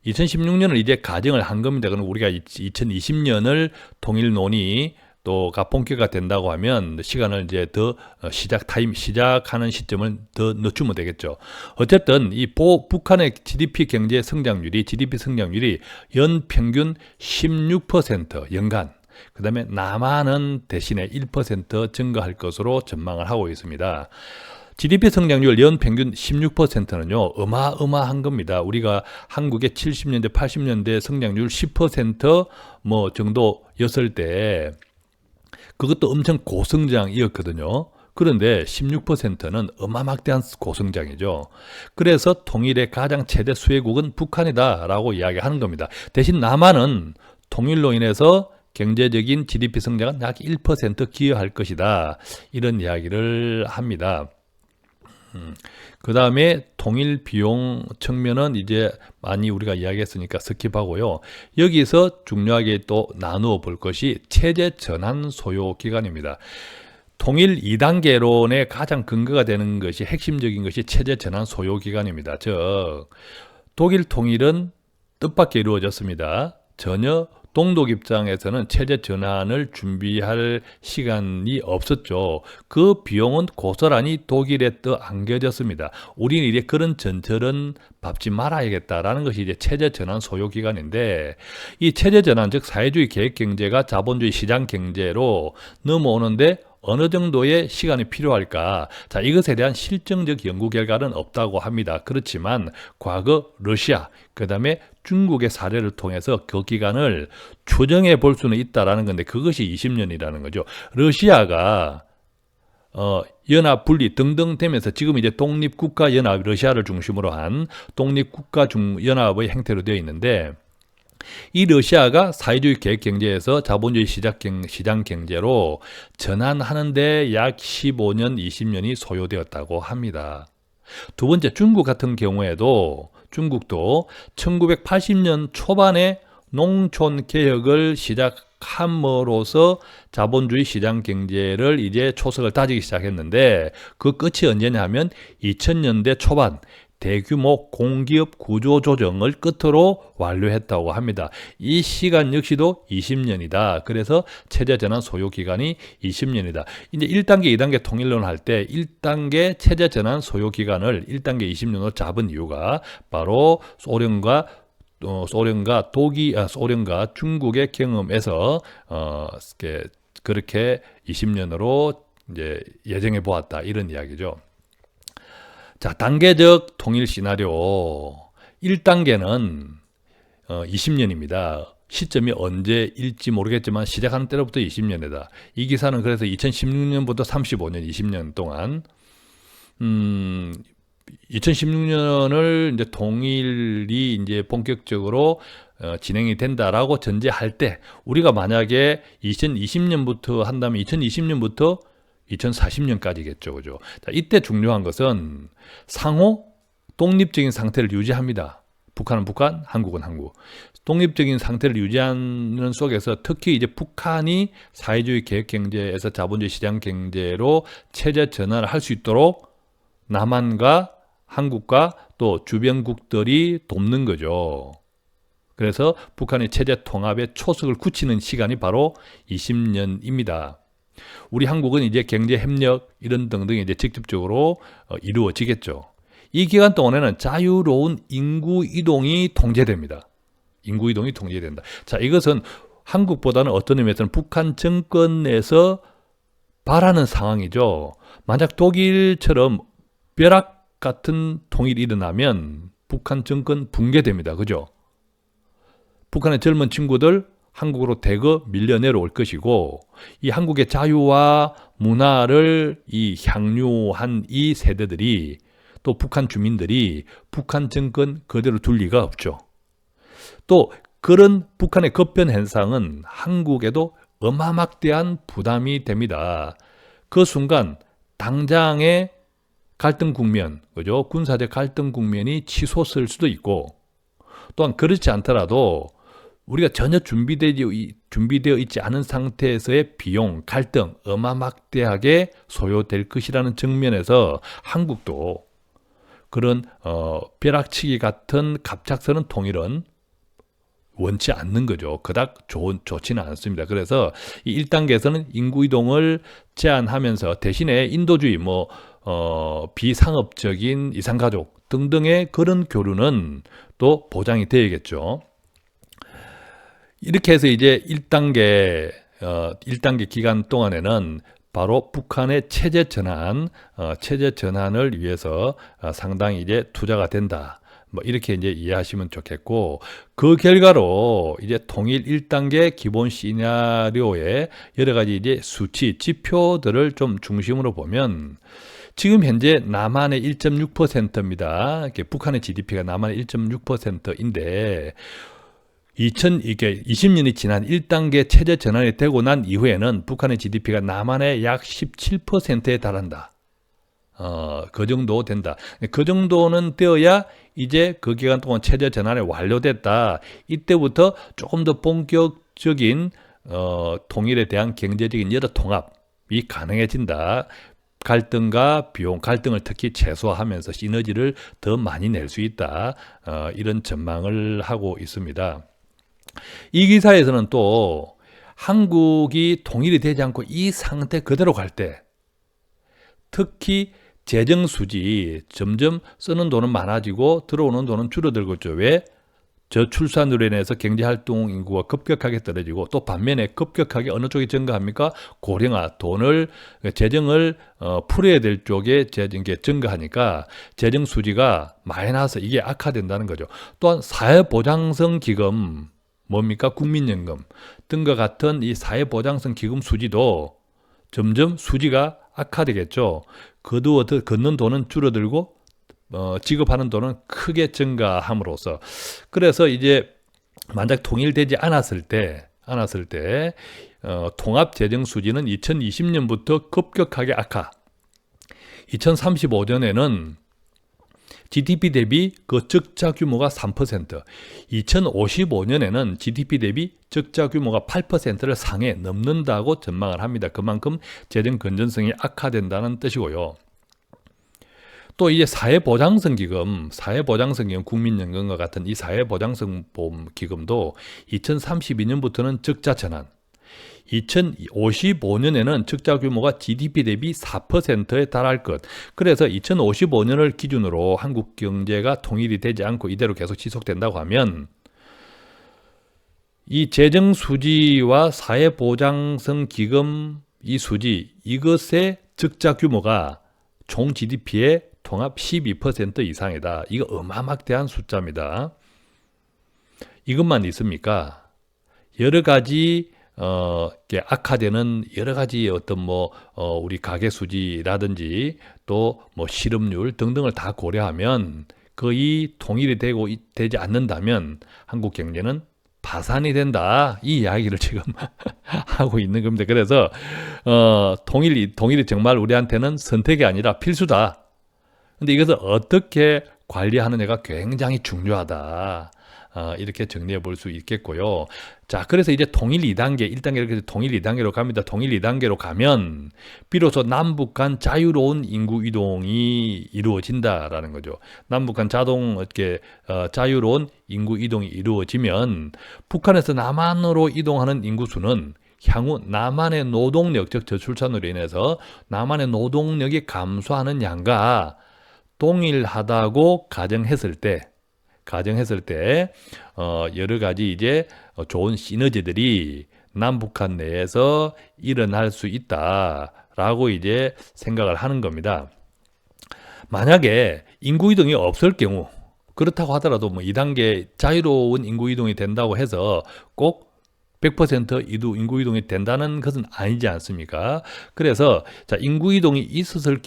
2016년을 이제 가정을 한 겁니다. 그럼 우리가 2020년을 통일 논의 또가 본격화 된다고 하면 시간을 이제 더 시작하는 시점을 더 늦추면 되겠죠. 어쨌든 이 북한의 GDP 성장률이 연 평균 16% 연간. 그 다음에 남한은 대신에 1% 증가할 것으로 전망을 하고 있습니다. GDP 성장률 연 평균 16%는요, 어마어마한 겁니다. 우리가 한국의 70년대, 80년대 성장률 10% 뭐 정도였을 때, 그것도 엄청 고성장이었거든요. 그런데 16%는 어마막대한 고성장이죠. 그래서 통일의 가장 최대 수혜국은 북한이다라고 이야기하는 겁니다. 대신 남한은 통일로 인해서 경제적인 GDP 성장은 약 1% 기여할 것이다. 이런 이야기를 합니다. 그 다음에 통일 비용 측면은 이제 많이 우리가 이야기했으니까 스킵하고요. 여기서 중요하게 또 나누어 볼 것이 체제 전환 소요 기간입니다. 통일 2단계론의 가장 근거가 되는 것이 핵심적인 것이 체제 전환 소요 기간입니다. 즉 독일 통일은 뜻밖의 이루어졌습니다. 전혀 동독 입장에서는 체제 전환을 준비할 시간이 없었죠. 그 비용은 고스란히 독일에 안겨졌습니다. 우리는 이제 그런 전철은 밟지 말아야겠다라는 것이 이제 체제 전환 소요 기간인데, 이 체제 전환, 즉 사회주의 계획 경제가 자본주의 시장 경제로 넘어오는데 어느 정도의 시간이 필요할까? 자, 이것에 대한 실증적 연구 결과는 없다고 합니다. 그렇지만 과거 러시아, 그 다음에 중국의 사례를 통해서 그 기간을 추정해 볼 수는 있다라는 건데, 그것이 20년이라는 거죠. 러시아가 연합 분리 등등 되면서 지금 이제 독립국가 연합, 러시아를 중심으로 한 독립국가 연합의 형태로 되어 있는데, 이 러시아가 사회주의 계획 경제에서 자본주의 시장 경제로 전환하는데 약 15년, 20년이 소요되었다고 합니다. 두 번째, 중국 같은 경우에도 중국도 1980년 초반에 농촌 개혁을 시작함으로써 자본주의 시장 경제를 이제 초석을 다지기 시작했는데, 그 끝이 언제냐 하면 2000년대 초반 대규모 공기업 구조 조정을 끝으로 완료했다고 합니다. 이 시간 역시도 20년이다. 그래서 체제 전환 소요 기간이 20년이다. 이제 1단계, 2단계 통일론 할 때 1단계 체제 전환 소요 기간을 1단계 20년으로 잡은 이유가 바로 소련과 중국의 경험에서 그렇게 20년으로 이제 예정해 보았다, 이런 이야기죠. 자, 단계적 통일 시나리오 1단계는 20년입니다. 시점이 언제일지 모르겠지만 시작하는 때로부터 20년이다. 이 기사는 그래서 2016년부터 35년, 20년 동안 2016년을 이제 통일이 이제 본격적으로 진행이 된다라고 전제할 때, 우리가 만약에 2020년부터 한다면 2020년부터 2040년까지겠죠. 그죠? 자, 이때 중요한 것은 상호 독립적인 상태를 유지합니다. 북한은 북한, 한국은 한국. 독립적인 상태를 유지하는 속에서 특히 이제 북한이 사회주의 계획 경제에서 자본주의 시장 경제로 체제 전환을 할 수 있도록 남한과 한국과 또 주변국들이 돕는 거죠. 그래서 북한의 체제 통합의 초석을 굳히는 시간이 바로 20년입니다. 우리 한국은 이제 경제 협력 이런 등등이 이제 직접적으로 이루어지겠죠. 이 기간 동안에는 자유로운 인구 이동이 통제됩니다. 인구 이동이 통제된다. 자, 이것은 한국보다는 어떤 의미에서는 북한 정권 내에서 바라는 상황이죠. 만약 독일처럼 벼락 같은 통일이 일어나면 북한 정권 붕괴됩니다. 그죠? 북한의 젊은 친구들 한국으로 대거 밀려 내려올 것이고, 이 한국의 자유와 문화를 향유한 이 세대들이, 또 북한 주민들이 북한 정권 그대로 둘 리가 없죠. 또 그런 북한의 급변 현상은 한국에도 어마막대한 부담이 됩니다. 그 순간 당장의 갈등 국면, 그죠? 군사적 갈등 국면이 치솟을 수도 있고, 또한 그렇지 않더라도 우리가 전혀 준비되어 있지 않은 상태에서의 비용, 갈등 어마막대하게 소요될 것이라는 측면에서 한국도 그런 벼락치기 같은 갑작스러운 통일은 원치 않는 거죠. 그닥 좋지는 않습니다. 그래서 이 1단계에서는 인구 이동을 제한하면서 대신에 인도주의, 비상업적인 이산가족 등등의 그런 교류는 또 보장이 되어야겠죠. 이렇게 해서 이제 1단계 기간 동안에는 바로 북한의 체제 전환을 위해서 상당히 이제 투자가 된다. 이렇게 이제 이해하시면 좋겠고, 그 결과로 이제 통일 1단계 기본 시나리오의 여러 가지 이제 수치, 지표들을 좀 중심으로 보면, 지금 현재 남한의 1.6%입니다. 북한의 GDP가 남한의 1.6%인데, 20년이 지난 1단계 체제 전환이 되고 난 이후에는 북한의 GDP가 남한의 약 17%에 달한다. 그 정도 된다. 그 정도는 되어야 이제 그 기간 동안 체제 전환이 완료됐다. 이때부터 조금 더 본격적인 통일에 대한 경제적인 여러 통합이 가능해진다. 갈등과 비용, 갈등을 특히 최소화하면서 시너지를 더 많이 낼 수 있다. 이런 전망을 하고 있습니다. 이 기사에서는 또 한국이 통일이 되지 않고 이 상태 그대로 갈 때, 특히 재정 수지 점점 쓰는 돈은 많아지고 들어오는 돈은 줄어들고 있죠. 왜? 저출산으로 인해서 경제활동 인구가 급격하게 떨어지고, 또 반면에 급격하게 어느 쪽이 증가합니까? 고령화, 재정을 풀어야 될 쪽에 증가하니까 재정 수지가 마이너스, 이게 악화된다는 거죠. 또한 사회보장성 기금, 뭡니까? 국민연금 등과 같은 이 사회보장성 기금 수지도 점점 수지가 악화되겠죠. 걷는 돈은 줄어들고 지급하는 돈은 크게 증가함으로써, 그래서 이제 만약 통일되지 않았을 때 통합 재정 수지는 2020년부터 급격하게 악화, 2035년에는 GDP 대비 그 적자 규모가 3%, 2055년에는 GDP 대비 적자 규모가 8%를 상해 넘는다고 전망을 합니다. 그만큼 재정 건전성이 악화된다는 뜻이고요. 또 이제 사회보장성기금, 국민연금과 같은 이 사회보장성보험기금도 2032년부터는 적자 전환, 2055년에는 적자 규모가 GDP 대비 4%에 달할 것. 그래서 2055년을 기준으로 한국 경제가 통일이 되지 않고 이대로 계속 지속된다고 하면 이 재정 수지와 사회보장성 기금 이 수지, 이것의 적자 규모가 총 GDP의 통합 12% 이상이다. 이거 어마막대한 숫자입니다. 이것만 있습니까? 여러 가지 이렇게 악화되는 여러 가지 어떤 우리 가계 수지라든지 또 실업률 등등을 다 고려하면 거의 통일이 되지 않는다면 한국 경제는 파산이 된다. 이 이야기를 지금 하고 있는 겁니다. 그래서 통일이 정말 우리한테는 선택이 아니라 필수다. 근데 이것을 어떻게 관리하느냐가 굉장히 중요하다. 이렇게 정리해 볼 수 있겠고요. 자, 그래서 이제 통일 2단계, 1단계 이렇게 해서 통일 2단계로 갑니다. 통일 2단계로 가면 비로소 남북 간 자유로운 인구 이동이 이루어진다라는 거죠. 남북 간 자유로운 인구 이동이 이루어지면 북한에서 남한으로 이동하는 인구수는 향후 남한의 노동력, 즉 저출산으로 인해서 남한의 노동력이 감소하는 양과 동일하다고 가정했을 때 여러 가지 이제 좋은 시너지들이 남북한 내에서 일어날 수 있다라고 이제 생각을 하는 겁니다. 만약에 인구 이동이 없을 경우, 그렇다고 하더라도 2단계 자유로운 인구 이동이 된다고 해서 꼭 100% 인구 이동이 된다는 것은 아니지 않습니까? 그래서 자, 인구 이동이 있을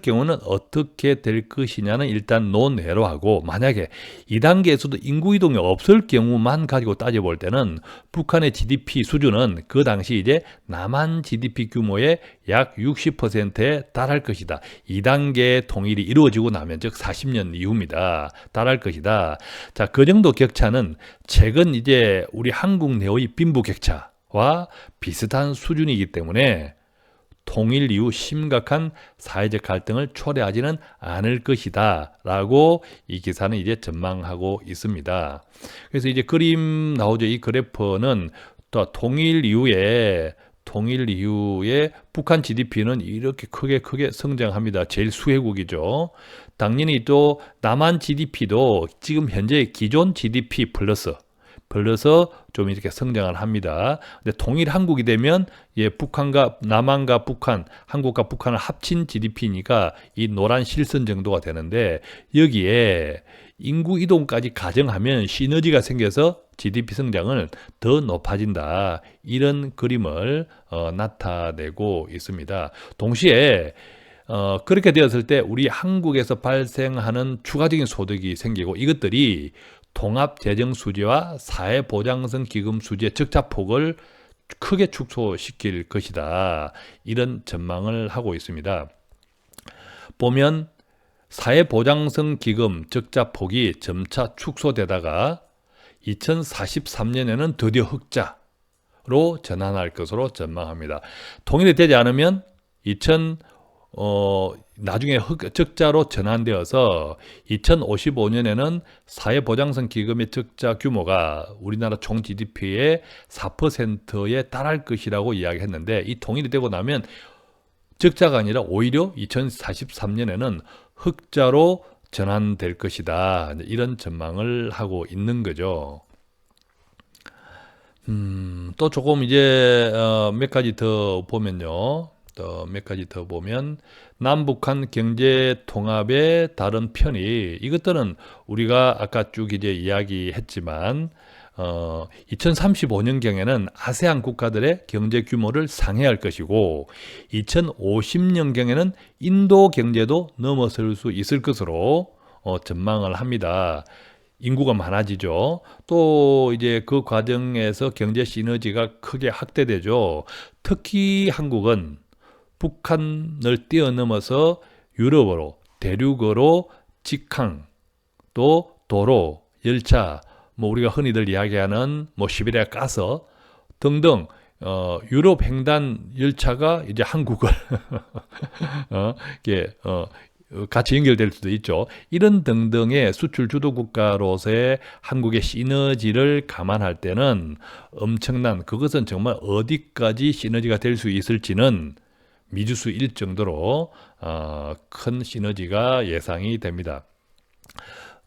경우는 어떻게 될 것이냐는 일단 논외로 하고, 만약에 2단계에서도 인구 이동이 없을 경우만 가지고 따져볼 때는 북한의 GDP 수준은 그 당시 이제 남한 GDP 규모의 약 60%에 달할 것이다. 2단계 통일이 이루어지고 나면, 즉 40년 이후입니다. 달할 것이다. 자, 그 정도 격차는 최근 이제 우리 한국 내의 빈부 격차와 비슷한 수준이기 때문에 통일 이후 심각한 사회적 갈등을 초래하지는 않을 것이다 라고 이 기사는 이제 전망하고 있습니다. 그래서 이제 그림 나오죠. 이 그래프는 또 통일 이후에 북한 GDP는 이렇게 크게 성장합니다. 제일 수혜국이죠. 당연히 또 남한 GDP도 지금 현재 기존 GDP 플러스 좀 이렇게 성장을 합니다. 근데 통일 한국이 되면 남한과 북한, 한국과 북한을 합친 GDP니까 이 노란 실선 정도가 되는데, 여기에 인구 이동까지 가정하면 시너지가 생겨서 GDP 성장을 더 높아진다. 이런 그림을 나타내고 있습니다. 동시에 그렇게 되었을 때 우리 한국에서 발생하는 추가적인 소득이 생기고, 이것들이 통합재정수지와 사회보장성 기금 수지의 적자폭을 크게 축소시킬 것이다. 이런 전망을 하고 있습니다. 보면 사회보장성 기금 적자폭이 점차 축소되다가 2043년에는 드디어 흑자로 전환할 것으로 전망합니다. 통일이 되지 않으면 나중에 적자로 전환되어서 2055년에는 사회보장성 기금의 적자 규모가 우리나라 총 GDP의 4%에 달할 것이라고 이야기했는데, 이 통일이 되고 나면 적자가 아니라 오히려 2043년에는 흑자로 전환될 것이다. 이런 전망을 하고 있는 거죠. 또 조금 이제 몇 가지 더 보면요. 남북한 경제 통합의 다른 편의, 이것들은 우리가 아까 쭉 이제 이야기했지만 2035년경에는 아세안 국가들의 경제 규모를 상회할 것이고, 2050년경에는 인도 경제도 넘어설 수 있을 것으로 전망을 합니다. 인구가 많아지죠. 또 이제 그 과정에서 경제 시너지가 크게 확대되죠. 특히 한국은 북한을 뛰어넘어서 유럽으로, 대륙으로 직항, 또 도로, 열차, 우리가 흔히들 이야기하는 시베리아 가스 등등 유럽 횡단 열차가 이제 한국을 같이 연결될 수도 있죠. 이런 등등의 수출 주도 국가로서의 한국의 시너지를 감안할 때는 엄청난, 그것은 정말 어디까지 시너지가 될 수 있을지는 미지수일 정도로 큰 시너지가 예상이 됩니다.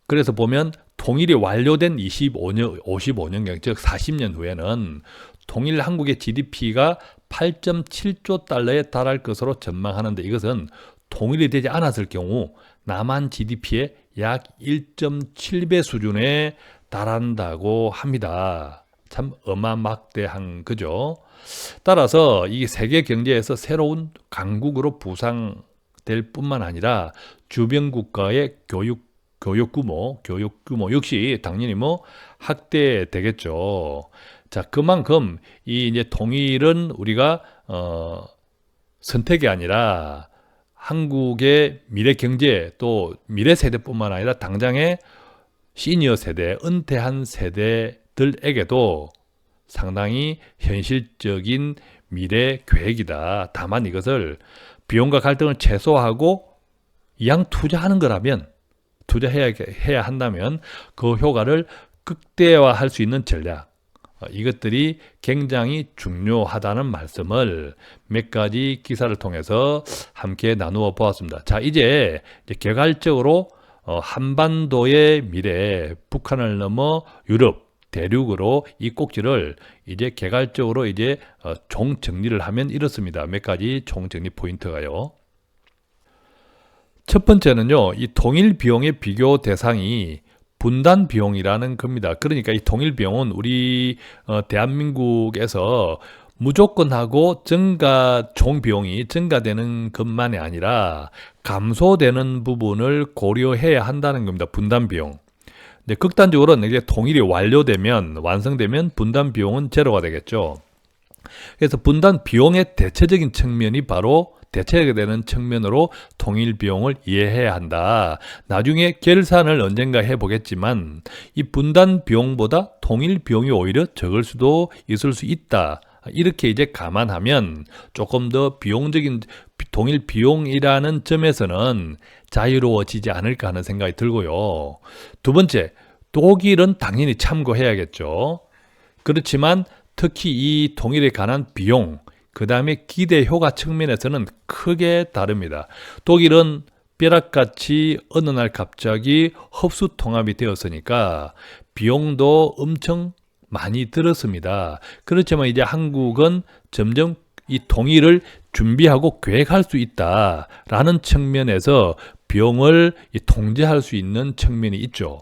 그래서 보면 통일이 완료된 55년경, 즉 40년 후에는 통일 한국의 GDP가 8.7조 달러에 달할 것으로 전망하는데, 이것은 통일이 되지 않았을 경우 남한 GDP의 약 1.7배 수준에 달한다고 합니다. 참 어마막대한 거죠. 따라서 이 세계 경제에서 새로운 강국으로 부상될 뿐만 아니라 주변 국가의 교육 규모 역시 당연히 확대되겠죠. 자, 그만큼 이 이제 통일은 우리가 선택이 아니라 한국의 미래 경제, 또 미래 세대뿐만 아니라 당장의 시니어 세대, 은퇴한 세대들에게도 상당히 현실적인 미래 계획이다. 다만 이것을 비용과 갈등을 최소화하고 이왕 투자하는 거라면, 투자해야 한다면 그 효과를 극대화할 수 있는 전략, 이것들이 굉장히 중요하다는 말씀을 몇 가지 기사를 통해서 함께 나누어 보았습니다. 자, 이제 개괄적으로 한반도의 미래, 북한을 넘어 유럽 대륙으로 이 꼭지를 이제 개괄적으로 이제 총 정리를 하면 이렇습니다. 몇 가지 총 정리 포인트가요. 첫 번째는요, 이 통일 비용의 비교 대상이 분단 비용이라는 겁니다. 그러니까 이 통일 비용은 우리 대한민국에서 무조건 하고 총 비용이 증가되는 것만이 아니라 감소되는 부분을 고려해야 한다는 겁니다. 분단 비용. 근데 극단적으로 이제 통일이 완성되면 분단 비용은 제로가 되겠죠. 그래서 분단 비용의 대체적인 측면이 바로 대체가 되는 측면으로 통일 비용을 이해해야 한다. 나중에 계산을 언젠가 해보겠지만 이 분단 비용보다 통일 비용이 오히려 적을 수도 있을 수 있다. 이렇게 이제 감안하면 조금 더 비용적인 통일 비용이라는 점에서는 자유로워지지 않을까 하는 생각이 들고요. 두 번째, 독일은 당연히 참고해야겠죠. 그렇지만 특히 이 통일에 관한 비용, 그 다음에 기대 효과 측면에서는 크게 다릅니다. 독일은 벼락같이 어느 날 갑자기 흡수 통합이 되었으니까 비용도 엄청 많이 들었습니다. 그렇지만 이제 한국은 점점 이 통일을 준비하고 계획할 수 있다라는 측면에서 비용을 통제할 수 있는 측면이 있죠.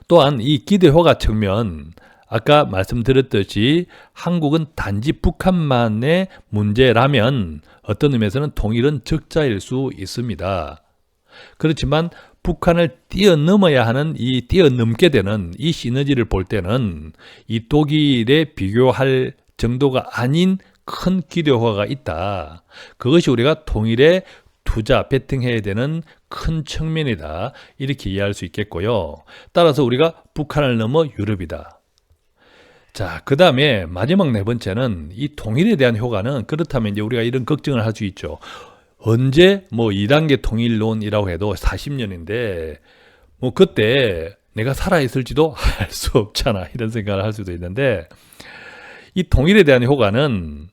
또한 이 기대 효과 측면, 아까 말씀드렸듯이 한국은 단지 북한만의 문제라면 어떤 의미에서는 통일은 적자일 수 있습니다. 그렇지만 북한을 뛰어넘어야 하는 뛰어넘게 되는 이 시너지를 볼 때는 이 독일에 비교할 정도가 아닌 큰 기대효과가 있다. 그것이 우리가 통일에 베팅해야 되는 큰 측면이다. 이렇게 이해할 수 있겠고요. 따라서 우리가 북한을 넘어 유럽이다. 자, 그 다음에 마지막 네 번째는 이 통일에 대한 효과는, 그렇다면 이제 우리가 이런 걱정을 할 수 있죠. 언제 2단계 통일론이라고 해도 40년인데 그때 내가 살아있을지도 알 수 없잖아. 이런 생각을 할 수도 있는데, 이 통일에 대한 효과는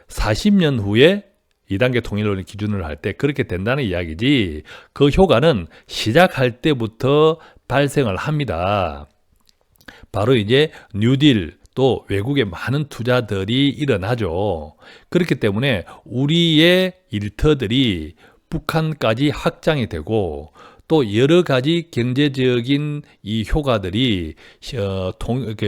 40년 후에 2단계 통일론을 기준으로 할 때 그렇게 된다는 이야기지, 그 효과는 시작할 때부터 발생을 합니다. 바로 이제 뉴딜, 또 외국의 많은 투자들이 일어나죠. 그렇기 때문에 우리의 일터들이 북한까지 확장이 되고, 또 여러 가지 경제적인 이 효과들이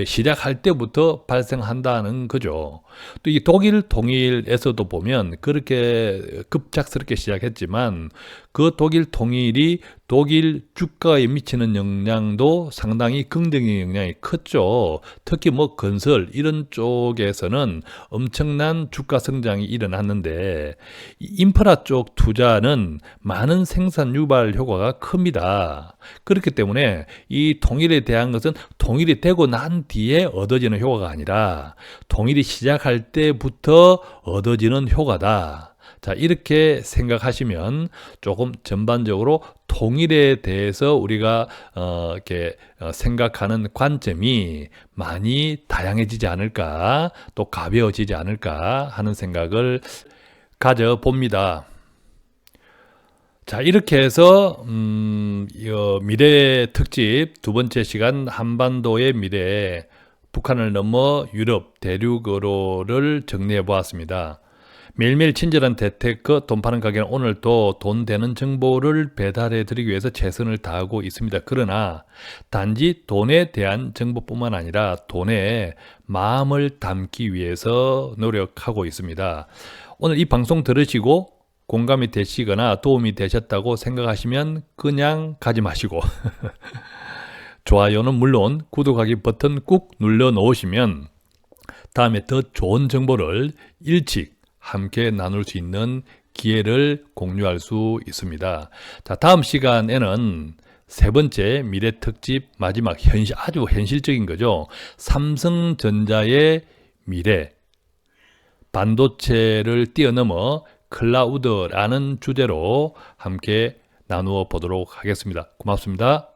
시작할 때부터 발생한다는 거죠. 또 이 독일 통일에서도 보면 그렇게 급작스럽게 시작했지만 그 독일 통일이 독일 주가에 미치는 영향도 상당히 긍정적인 영향이 컸죠. 특히 건설 이런 쪽에서는 엄청난 주가 성장이 일어났는데, 인프라 쪽 투자는 많은 생산 유발 효과가 큽니다. 그렇기 때문에 이 통일에 대한 것은 통일이 되고 난 뒤에 얻어지는 효과가 아니라 통일이 시작할 때부터 얻어지는 효과다. 자, 이렇게 생각하시면 조금 전반적으로 통일에 대해서 우리가 이렇게 생각하는 관점이 많이 다양해지지 않을까, 또 가벼워지지 않을까 하는 생각을 가져봅니다. 자, 이렇게 해서 이 미래 특집 두 번째 시간 한반도의 미래, 북한을 넘어 유럽 대륙으로를 정리해 보았습니다. 매일매일 친절한 재테크, 돈 파는 가게는 오늘도 돈 되는 정보를 배달해 드리기 위해서 최선을 다하고 있습니다. 그러나 단지 돈에 대한 정보뿐만 아니라 돈에 마음을 담기 위해서 노력하고 있습니다. 오늘 이 방송 들으시고 공감이 되시거나 도움이 되셨다고 생각하시면 그냥 가지 마시고 좋아요는 물론 구독하기 버튼 꾹 눌러 놓으시면 다음에 더 좋은 정보를 일찍 함께 나눌 수 있는 기회를 공유할 수 있습니다. 자, 다음 시간에는 세 번째 미래 특집 마지막 아주 현실적인 거죠. 삼성전자의 미래, 반도체를 뛰어넘어 클라우드라는 주제로 함께 나누어 보도록 하겠습니다. 고맙습니다.